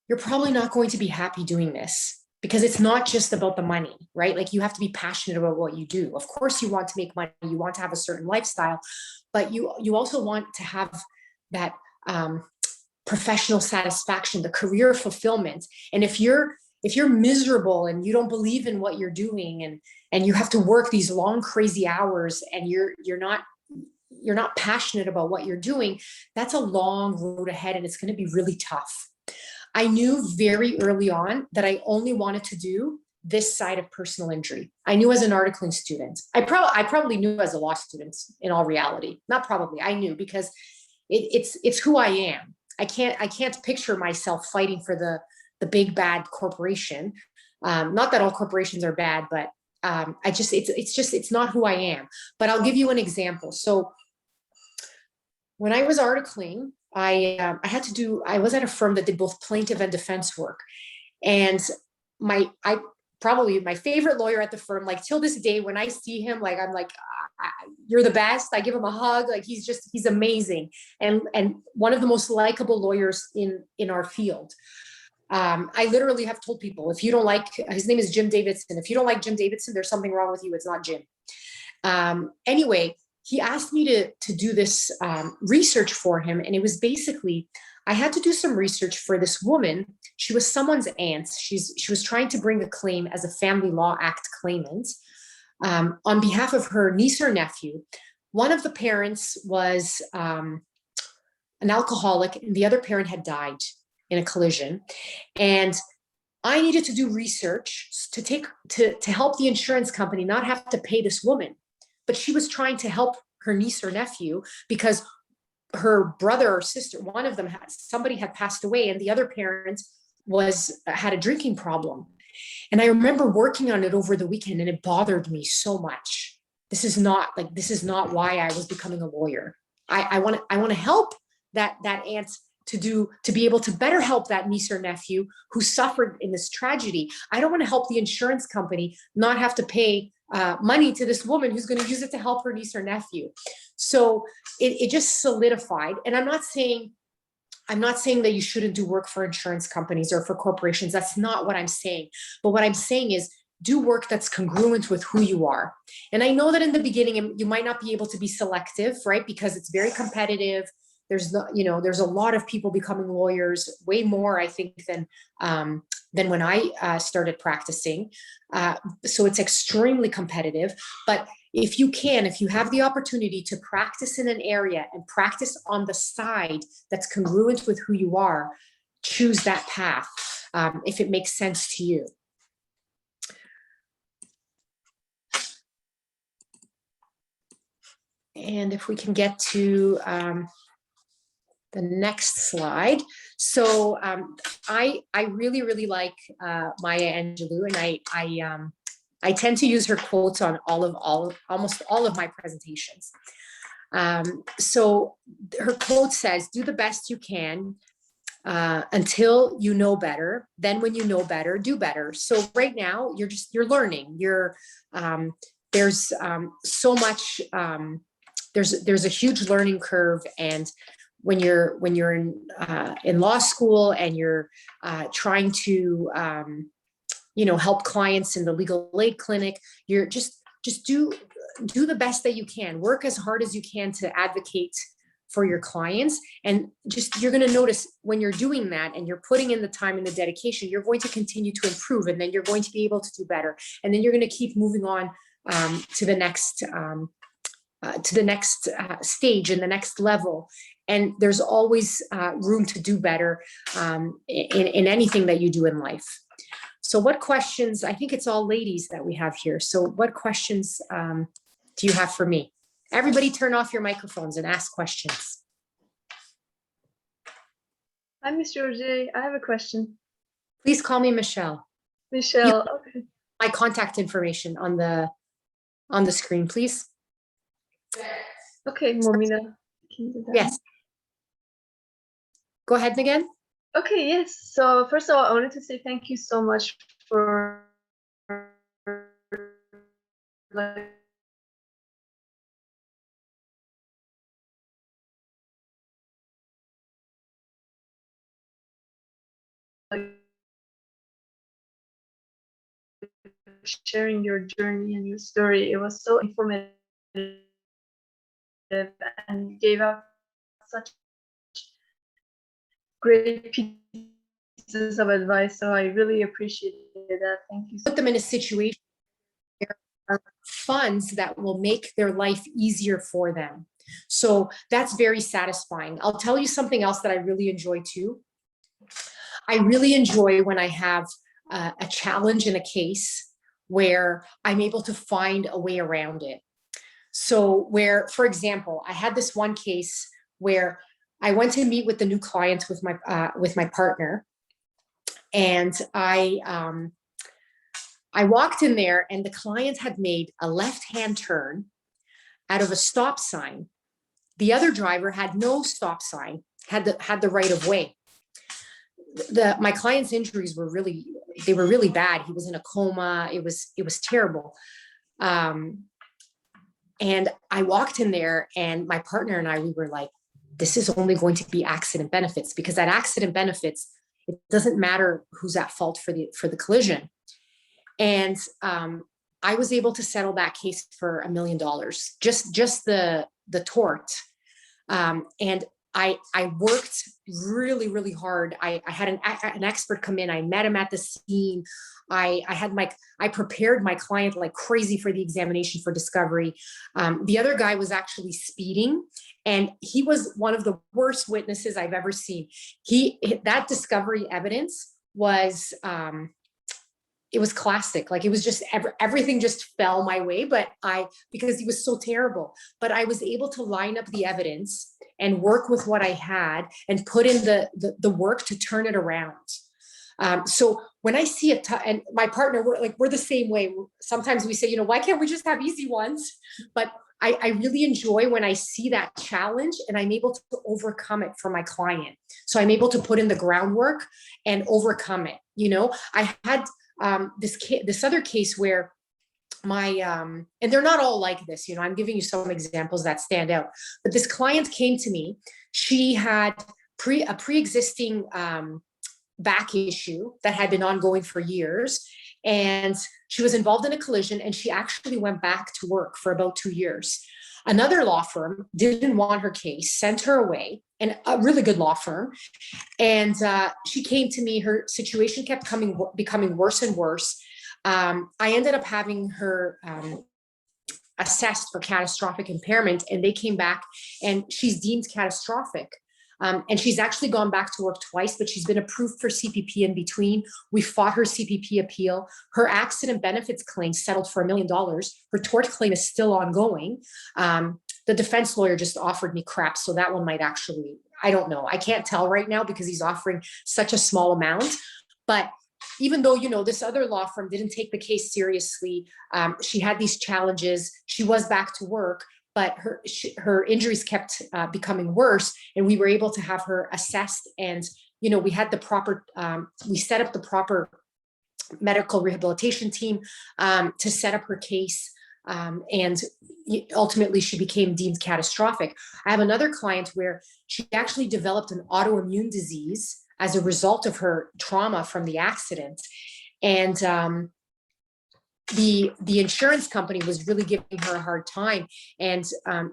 [SPEAKER 2] you're probably not going to be happy doing this. because it's not just about the money, right? Like you have to be passionate about what you do. Of course, you want to make money, you want to have a certain lifestyle, but you also want to have that professional satisfaction, the career fulfillment. And if you're miserable and you don't believe in what you're doing, and you have to work these long, crazy hours, and you're not passionate about what you're doing, that's a long road ahead, and it's going to be really tough. I knew very early on that I only wanted to do this side of personal injury. I knew as an articling student. I probably knew as a law student, in all reality. Not probably, I knew, because it's who I am. I can't picture myself fighting for the big bad corporation. Not that all corporations are bad, but it's not who I am. But I'll give you an example. So when I was articling, I was at a firm that did both plaintiff and defense work. And my favorite lawyer at the firm, like till this day, when I see him, like, I'm like, you're the best. I give him a hug. Like he's amazing. And one of the most likable lawyers in our field. I literally have told people, if you don't like, his name is Jim Davidson. If you don't like Jim Davidson, there's something wrong with you. It's not Jim. Anyway, he asked me to do this research for him. And it was basically, I had to do some research for this woman. She was someone's aunt. She was trying to bring a claim as a Family Law Act claimant on behalf of her niece or nephew. One of the parents was an alcoholic, and the other parent had died in a collision. And I needed to do research to help the insurance company not have to pay this woman. But she was trying to help her niece or nephew because her brother or sister, one of them, somebody had passed away, and the other parent had a drinking problem. And I remember working on it over the weekend, and it bothered me so much. This is not why I was becoming a lawyer. I want to help that aunt to be able to better help that niece or nephew who suffered in this tragedy. I don't want to help the insurance company not have to pay money to this woman who's going to use it to help her niece or nephew. So it just solidified. And I'm not saying that you shouldn't do work for insurance companies or for corporations. That's not what I'm saying. But what I'm saying is do work that's congruent with who you are. And I know that in the beginning, you might not be able to be selective, right? Because it's very competitive. There's a lot of people becoming lawyers, way more, I think, than when I started practicing. So it's extremely competitive. But if you have the opportunity to practice in an area and practice on the side that's congruent with who you are, choose that path if it makes sense to you. And if we can get to the next slide. So I really, really like Maya Angelou, and I tend to use her quotes on almost all of my presentations. So her quote says, "Do the best you can until you know better. Then when you know better, do better." So right now you're learning. There's so much. There's a huge learning curve, and when you're in law school and you're trying to help clients in the legal aid clinic, you're just do the best that you can. Work as hard as you can to advocate for your clients, and you're going to notice when you're doing that and you're putting in the time and the dedication, you're going to continue to improve, and then you're going to be able to do better, and then you're going to keep moving on to the next stage and the next level. And there's always room to do better in anything that you do in life. So what questions, I think it's all ladies that we have here. So what questions do you have for me? Everybody turn off your microphones and ask questions.
[SPEAKER 3] Hi, Ms. Jorge. I have a question.
[SPEAKER 2] Please call me Michelle.
[SPEAKER 3] Michelle, okay.
[SPEAKER 2] My contact information on the screen, please.
[SPEAKER 3] Okay, Momina. Can you do that?
[SPEAKER 2] Yes. Go ahead again.
[SPEAKER 3] Okay, yes. So first of all, I wanted to say thank you so much for sharing your journey and your story. It was so informative and gave out such great pieces of advice. So I really appreciated that. Thank you.
[SPEAKER 2] Put them in a situation where there are funds that will make their life easier for them. So that's very satisfying. I'll tell you something else that I really enjoy too. I really enjoy when I have a challenge in a case where I'm able to find a way around it. So where, for example, I had this one case where I went to meet with the new client with my partner, and I walked in there, and the client had made a left-hand turn out of a stop sign. The other driver had no stop sign, had the right of way. My client's injuries were really bad. He was in a coma. It was terrible. And I walked in there, and my partner and I, we were like, this is only going to be accident benefits, because that accident benefits, it doesn't matter who's at fault for the collision. And I was able to settle that case for $1 million, just the tort. And I worked really, really hard. I had an expert come in. I met him at the scene. I prepared my client like crazy for the examination for discovery. The other guy was actually speeding, and he was one of the worst witnesses I've ever seen. That discovery evidence was, it was classic. Like, it was just everything just fell my way, because he was so terrible. But I was able to line up the evidence and work with what I had and put in the work to turn it around. So when I see and my partner, we're the same way. Sometimes we say, why can't we just have easy ones? But I really enjoy when I see that challenge and I'm able to overcome it for my client. So I'm able to put in the groundwork and overcome it. I had this other case where and they're not all like this, I'm giving you some examples that stand out, but this client came to me. She had a pre-existing back issue that had been ongoing for years, and she was involved in a collision, and she actually went back to work for about 2 years. Another law firm didn't want her case, sent her away, and a really good law firm. And she came to me. Her situation kept becoming worse and worse. I ended up having her assessed for catastrophic impairment, and they came back, and she's deemed catastrophic. And she's actually gone back to work twice, but she's been approved for CPP in between. We fought her CPP appeal. Her accident benefits claim settled for $1 million. Her tort claim is still ongoing. The defense lawyer just offered me crap, so that one might actually, I don't know. I can't tell right now because he's offering such a small amount. But even though, this other law firm didn't take the case seriously, she had these challenges. She was back to work, but her injuries kept becoming worse, and we were able to have her assessed. And, we had we set up the proper medical rehabilitation team to set up her case. And ultimately she became deemed catastrophic. I have another client where she actually developed an autoimmune disease as a result of her trauma from the accident. And the insurance company was really giving her a hard time. And,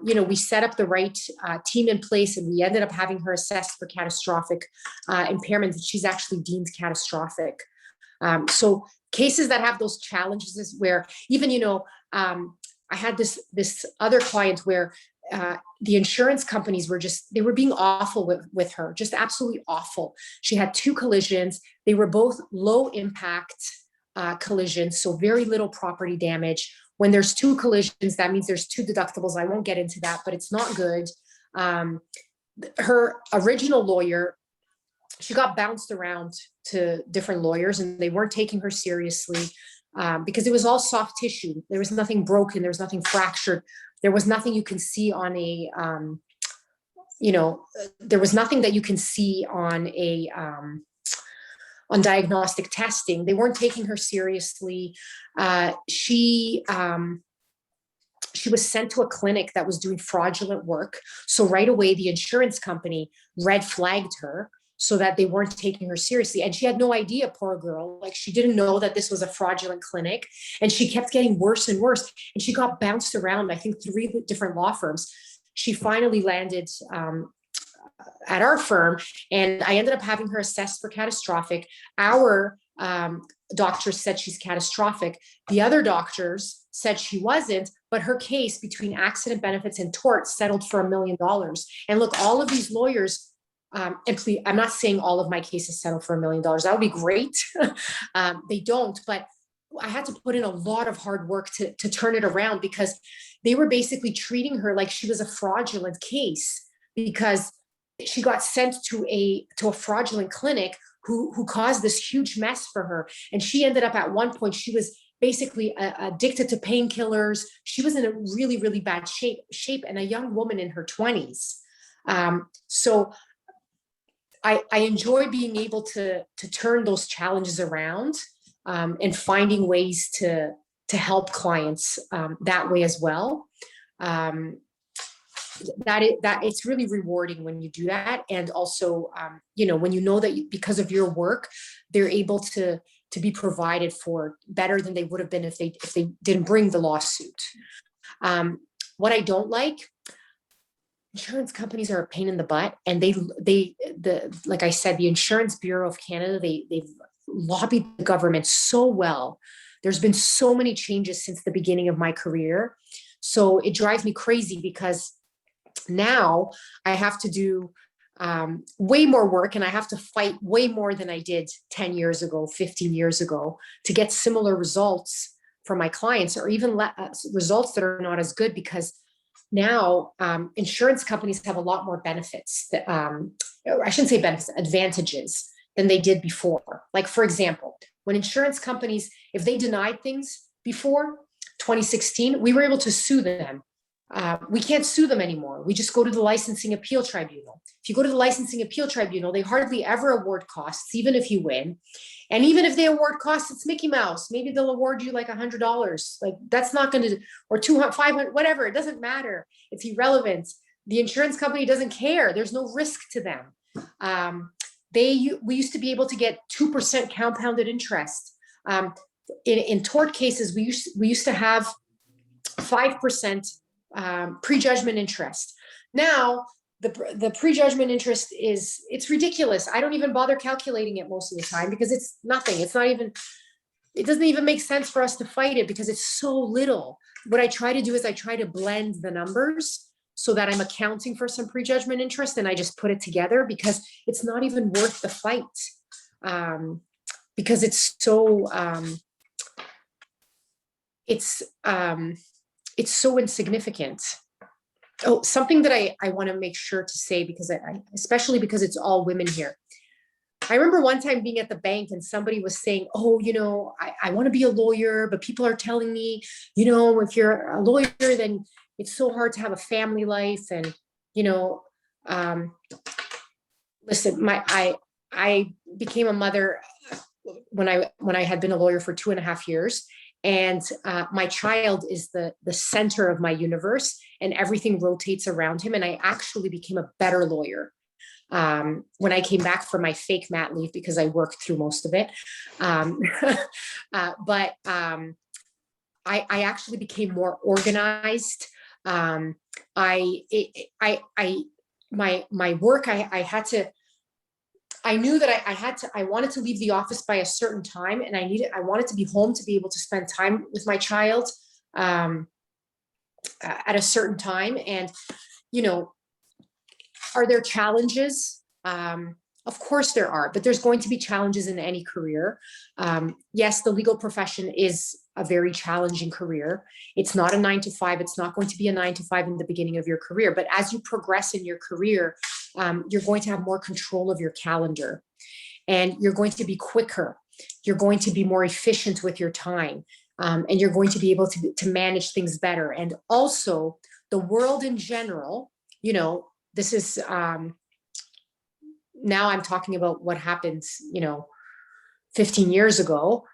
[SPEAKER 2] we set up the right team in place, and we ended up having her assessed for catastrophic impairment. She's actually deemed catastrophic. So cases that have those challenges is where even, I had this other client where the insurance companies they were being awful with her, just absolutely awful. She had 2 collisions. They were both low impact collisions, so very little property damage. When there's 2 collisions, that means there's 2 deductibles. I won't get into that, but it's not good. Her original lawyer, she got bounced around to different lawyers, and they weren't taking her seriously because it was all soft tissue. There was nothing broken. There was nothing fractured. There was nothing you can see on there was nothing that you can see on diagnostic testing. They weren't taking her seriously. She was sent to a clinic that was doing fraudulent work. So right away, the insurance company red flagged her. so that they weren't taking her seriously. And she had no idea, poor girl. Like, she didn't know that this was a fraudulent clinic, and she kept getting worse and worse. And she got bounced around, I think, 3 different law firms. She finally landed at our firm, and I ended up having her assessed for catastrophic. Our doctor said she's catastrophic. The other doctors said she wasn't, but her case between accident benefits and tort settled for $1 million. And look, all of these lawyers, and please, I'm not saying all of my cases settle for $1 million. That would be great. They don't, but I had to put in a lot of hard work to turn it around, because they were basically treating her like she was a fraudulent case, because she got sent to a fraudulent clinic who caused this huge mess for her. And she ended up, at one point, she was basically addicted to painkillers. She was in a really, really bad shape, and a young woman in her 20s. So I enjoy being able to turn those challenges around, and finding ways to help clients that way as well. That it's really rewarding when you do that. And also, when you know that because of your work, they're able to be provided for better than they would have been if they didn't bring the lawsuit. What I don't like, insurance companies are a pain in the butt, and like I said, the Insurance Bureau of Canada, they've lobbied the government so well. There's been so many changes since the beginning of my career. So it drives me crazy, because now I have to do way more work, and I have to fight way more than I did 10 years ago, 15 years ago, to get similar results for my clients, or even results that are not as good, because now insurance companies have a lot more benefits, I shouldn't say benefits, advantages than they did before. Like, for example, when insurance companies, if they denied things before 2016, we were able to sue them. We can't sue them anymore. We just go to the Licensing Appeal Tribunal. If you go to the Licensing Appeal Tribunal, they hardly ever award costs, even if you win. And even if they award costs, it's Mickey Mouse. Maybe they'll award you like $100. Like, that's not going to, or 200, 500, whatever. It doesn't matter. It's irrelevant. The insurance company doesn't care. There's no risk to them. We used to be able to get 2% compounded interest. In tort cases, we used to have 5% prejudgment interest. Now the prejudgment interest it's ridiculous. I don't even bother calculating it most of the time, because it's nothing. It doesn't even make sense for us to fight it, because it's so little. What I try to do is I try to blend the numbers so that I'm accounting for some prejudgment interest, and I just put it together, because it's not even worth the fight, because it's so it's so insignificant. Oh, something that I want to make sure to say, because especially because it's all women here. I remember one time being at the bank, and somebody was saying, oh, I want to be a lawyer, but people are telling me, if you're a lawyer, then it's so hard to have a family life. And, listen, I became a mother when I had been a lawyer for 2.5 years. And my child is the center of my universe, and everything rotates around him. And I actually became a better lawyer when I came back from my fake mat leave, because I worked through most of it. But I actually became more organized. My work, I knew that I wanted to leave the office by a certain time, and I wanted to be home to be able to spend time with my child at a certain time. And, are there challenges? Of course there are, but there's going to be challenges in any career. Yes, the legal profession is a very challenging career. It's not a 9-to-5. It's not going to be a 9-to-5 in the beginning of your career, but as you progress in your career, you're going to have more control of your calendar, and you're going to be quicker. You're going to be more efficient with your time, and you're going to be able to manage things better. And also the world in general, this is, now I'm talking about what happened, 15 years ago,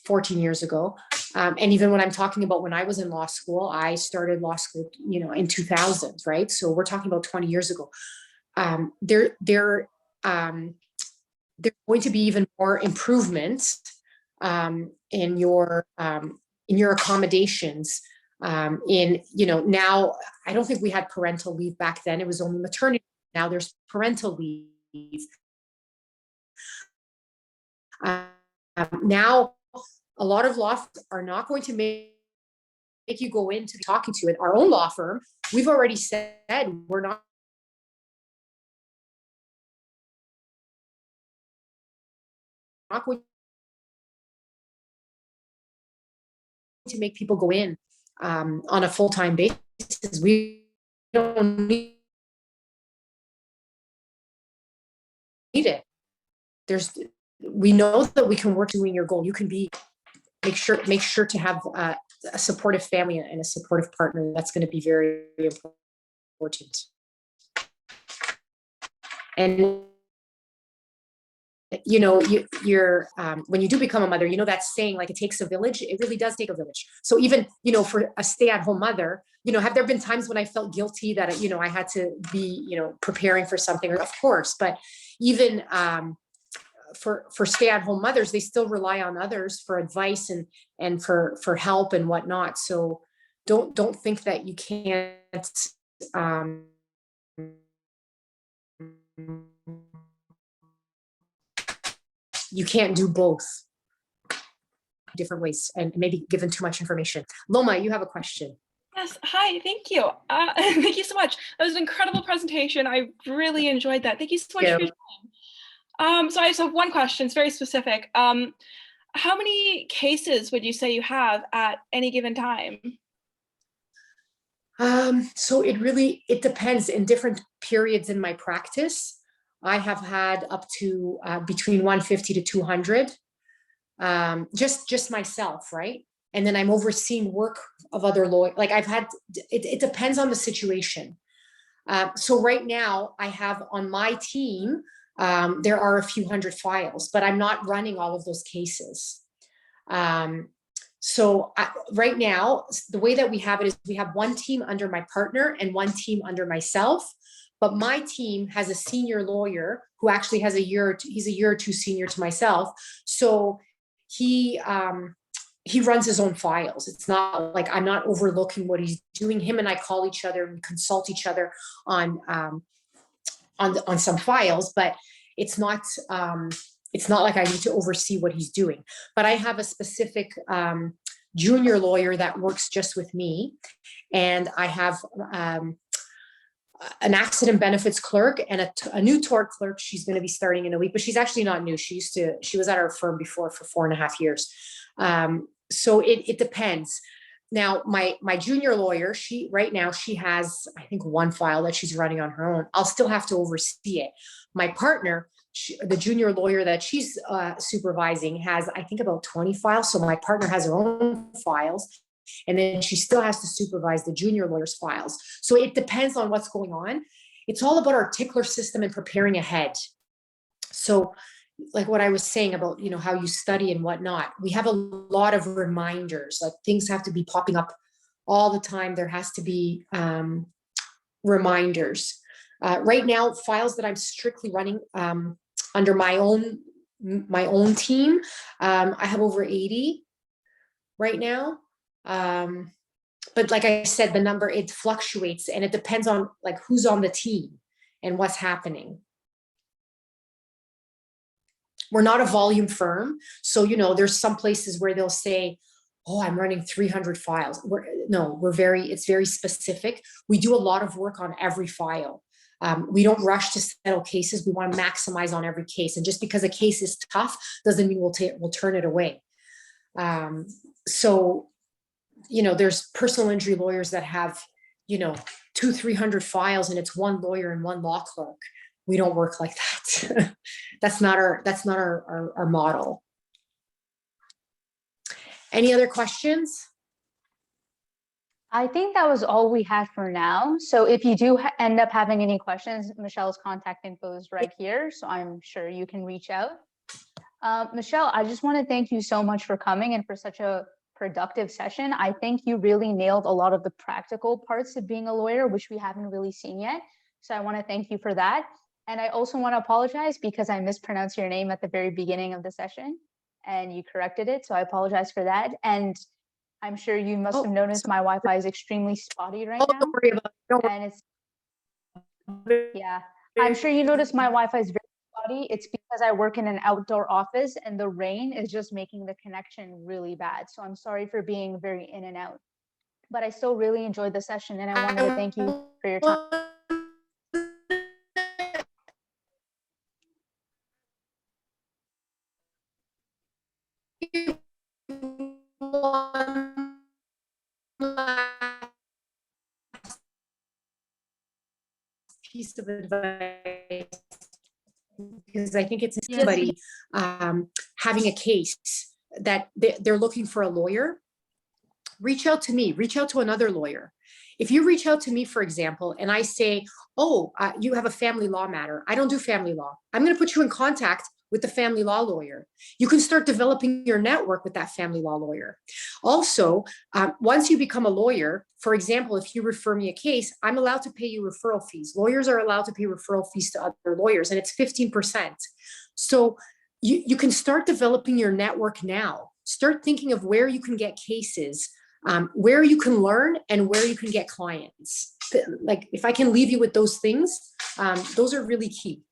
[SPEAKER 2] 14 years ago. And even when I'm talking about when I was in law school, I started law school, in 2000, right? So we're talking about 20 years ago. there's going to be even more improvements in your accommodations. Now I don't think we had parental leave back then. It was only maternity. Now there's parental leave. Now a lot of law firms are not going to make you go into talking to it. Our own law firm, we've already said we're not going to make people go in on a full-time basis. We don't need it. We know that we can work doing your goal. You can make sure to have a supportive family and a supportive partner. That's going to be very, very important. And you're when you do become a mother, that saying, like, it takes a village. It really does take a village. So even, for a stay-at-home mother, have there been times when I felt guilty that, I had to be, preparing for something? Of course, but even for stay-at-home mothers, they still rely on others for advice and for help and whatnot. So don't think that you can't you can't do both different ways and maybe given too much information. Loma, you have a question.
[SPEAKER 4] Yes, hi, thank you. Thank you so much. That was an incredible presentation. I really enjoyed that. Thank you so much for your time. So I just have one question, it's very specific. How many cases would you say you have at any given time?
[SPEAKER 2] So it depends. In different periods in my practice, I have had up to between 150 to 200, just myself, right? And then I'm overseeing work of other lawyers. Like it depends on the situation. So right now I have on my team, there are a few hundred files, but I'm not running all of those cases. So right now, the way that we have it is we have one team under my partner and one team under myself. But my team has a senior lawyer who actually has he's a year or two senior to myself. So he runs his own files. It's not like I'm not overlooking what he's doing. Him and I call each other and consult each other on some files, but it's not like I need to oversee what he's doing. But I have a specific junior lawyer that works just with me, and I have an accident benefits clerk and a new tort clerk. She's going to be starting in a week, but she's actually not new. She was at our firm before for 4.5 years. So it depends. Now, my junior lawyer, right now she has, I think, one file that she's running on her own. I'll still have to oversee it. My partner, the junior lawyer that she's supervising, has, I think, about 20 files. So my partner has her own files. And then she still has to supervise the junior lawyer's files. So it depends on what's going on. It's all about our tickler system and preparing ahead. So like what I was saying about, how you study and whatnot, we have a lot of reminders, like things have to be popping up all the time. There has to be reminders. Right now, files that I'm strictly running under my own team, I have over 80 right now. But like I said, the number, it fluctuates and it depends on like who's on the team and what's happening. We're not a volume firm. So, there's some places where they'll say, oh, I'm running 300 files. It's very specific. We do a lot of work on every file. We don't rush to settle cases. We want to maximize on every case. And just because a case is tough doesn't mean we'll turn it away. So, there's personal injury lawyers that have, 200-300 files and it's one lawyer and one law clerk. We don't work like that. That's not our model. Any other questions?
[SPEAKER 1] I think that was all we had for now. So if you do end up having any questions, Michelle's contact info is right here. So I'm sure you can reach out. Michelle, I just want to thank you so much for coming and for such a productive session. I think you really nailed a lot of the practical parts of being a lawyer, which we haven't really seen yet. So I want to thank you for that. And I also want to apologize because I mispronounced your name at the very beginning of the session and you corrected it. So I apologize for that. And I'm sure you must have noticed my Wi-Fi is extremely spotty right now.
[SPEAKER 2] Don't worry about it. Don't worry.
[SPEAKER 1] And it's, yeah, I'm sure you noticed my Wi-Fi is very spotty. It's because I work in an outdoor office and the rain is just making the connection really bad. So I'm sorry for being very in and out. But I still really enjoyed the session and I wanted to thank you for your time.
[SPEAKER 2] Piece of advice, because I think it's somebody having a case that they're looking for a lawyer. Reach out to me, reach out to another lawyer. If you reach out to me, for example, and I say, oh, you have a family law matter. I don't do family law. I'm going to put you in contact with the family law lawyer. You can start developing your network with that family law lawyer. Also, once you become a lawyer, for example, if you refer me a case, I'm allowed to pay you referral fees. Lawyers are allowed to pay referral fees to other lawyers, and it's 15%. So you can start developing your network now. Start thinking of where you can get cases, where you can learn, and where you can get clients. Like, if I can leave you with those things, those are really key.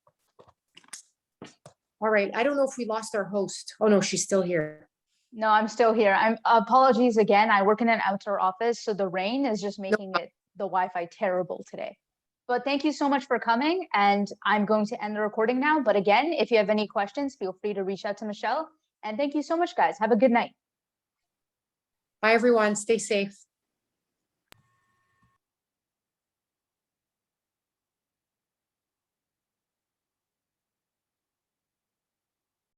[SPEAKER 2] All right, I don't know if we lost our host. Oh no, she's still here.
[SPEAKER 1] No, I'm still here. Apologies again. I work in an outdoor office, so the rain is just making the Wi-Fi terrible today. But thank you so much for coming, and I'm going to end the recording now. But again, if you have any questions, feel free to reach out to Michelle. And thank you so much, guys. Have a good night.
[SPEAKER 2] Bye, everyone. Stay safe.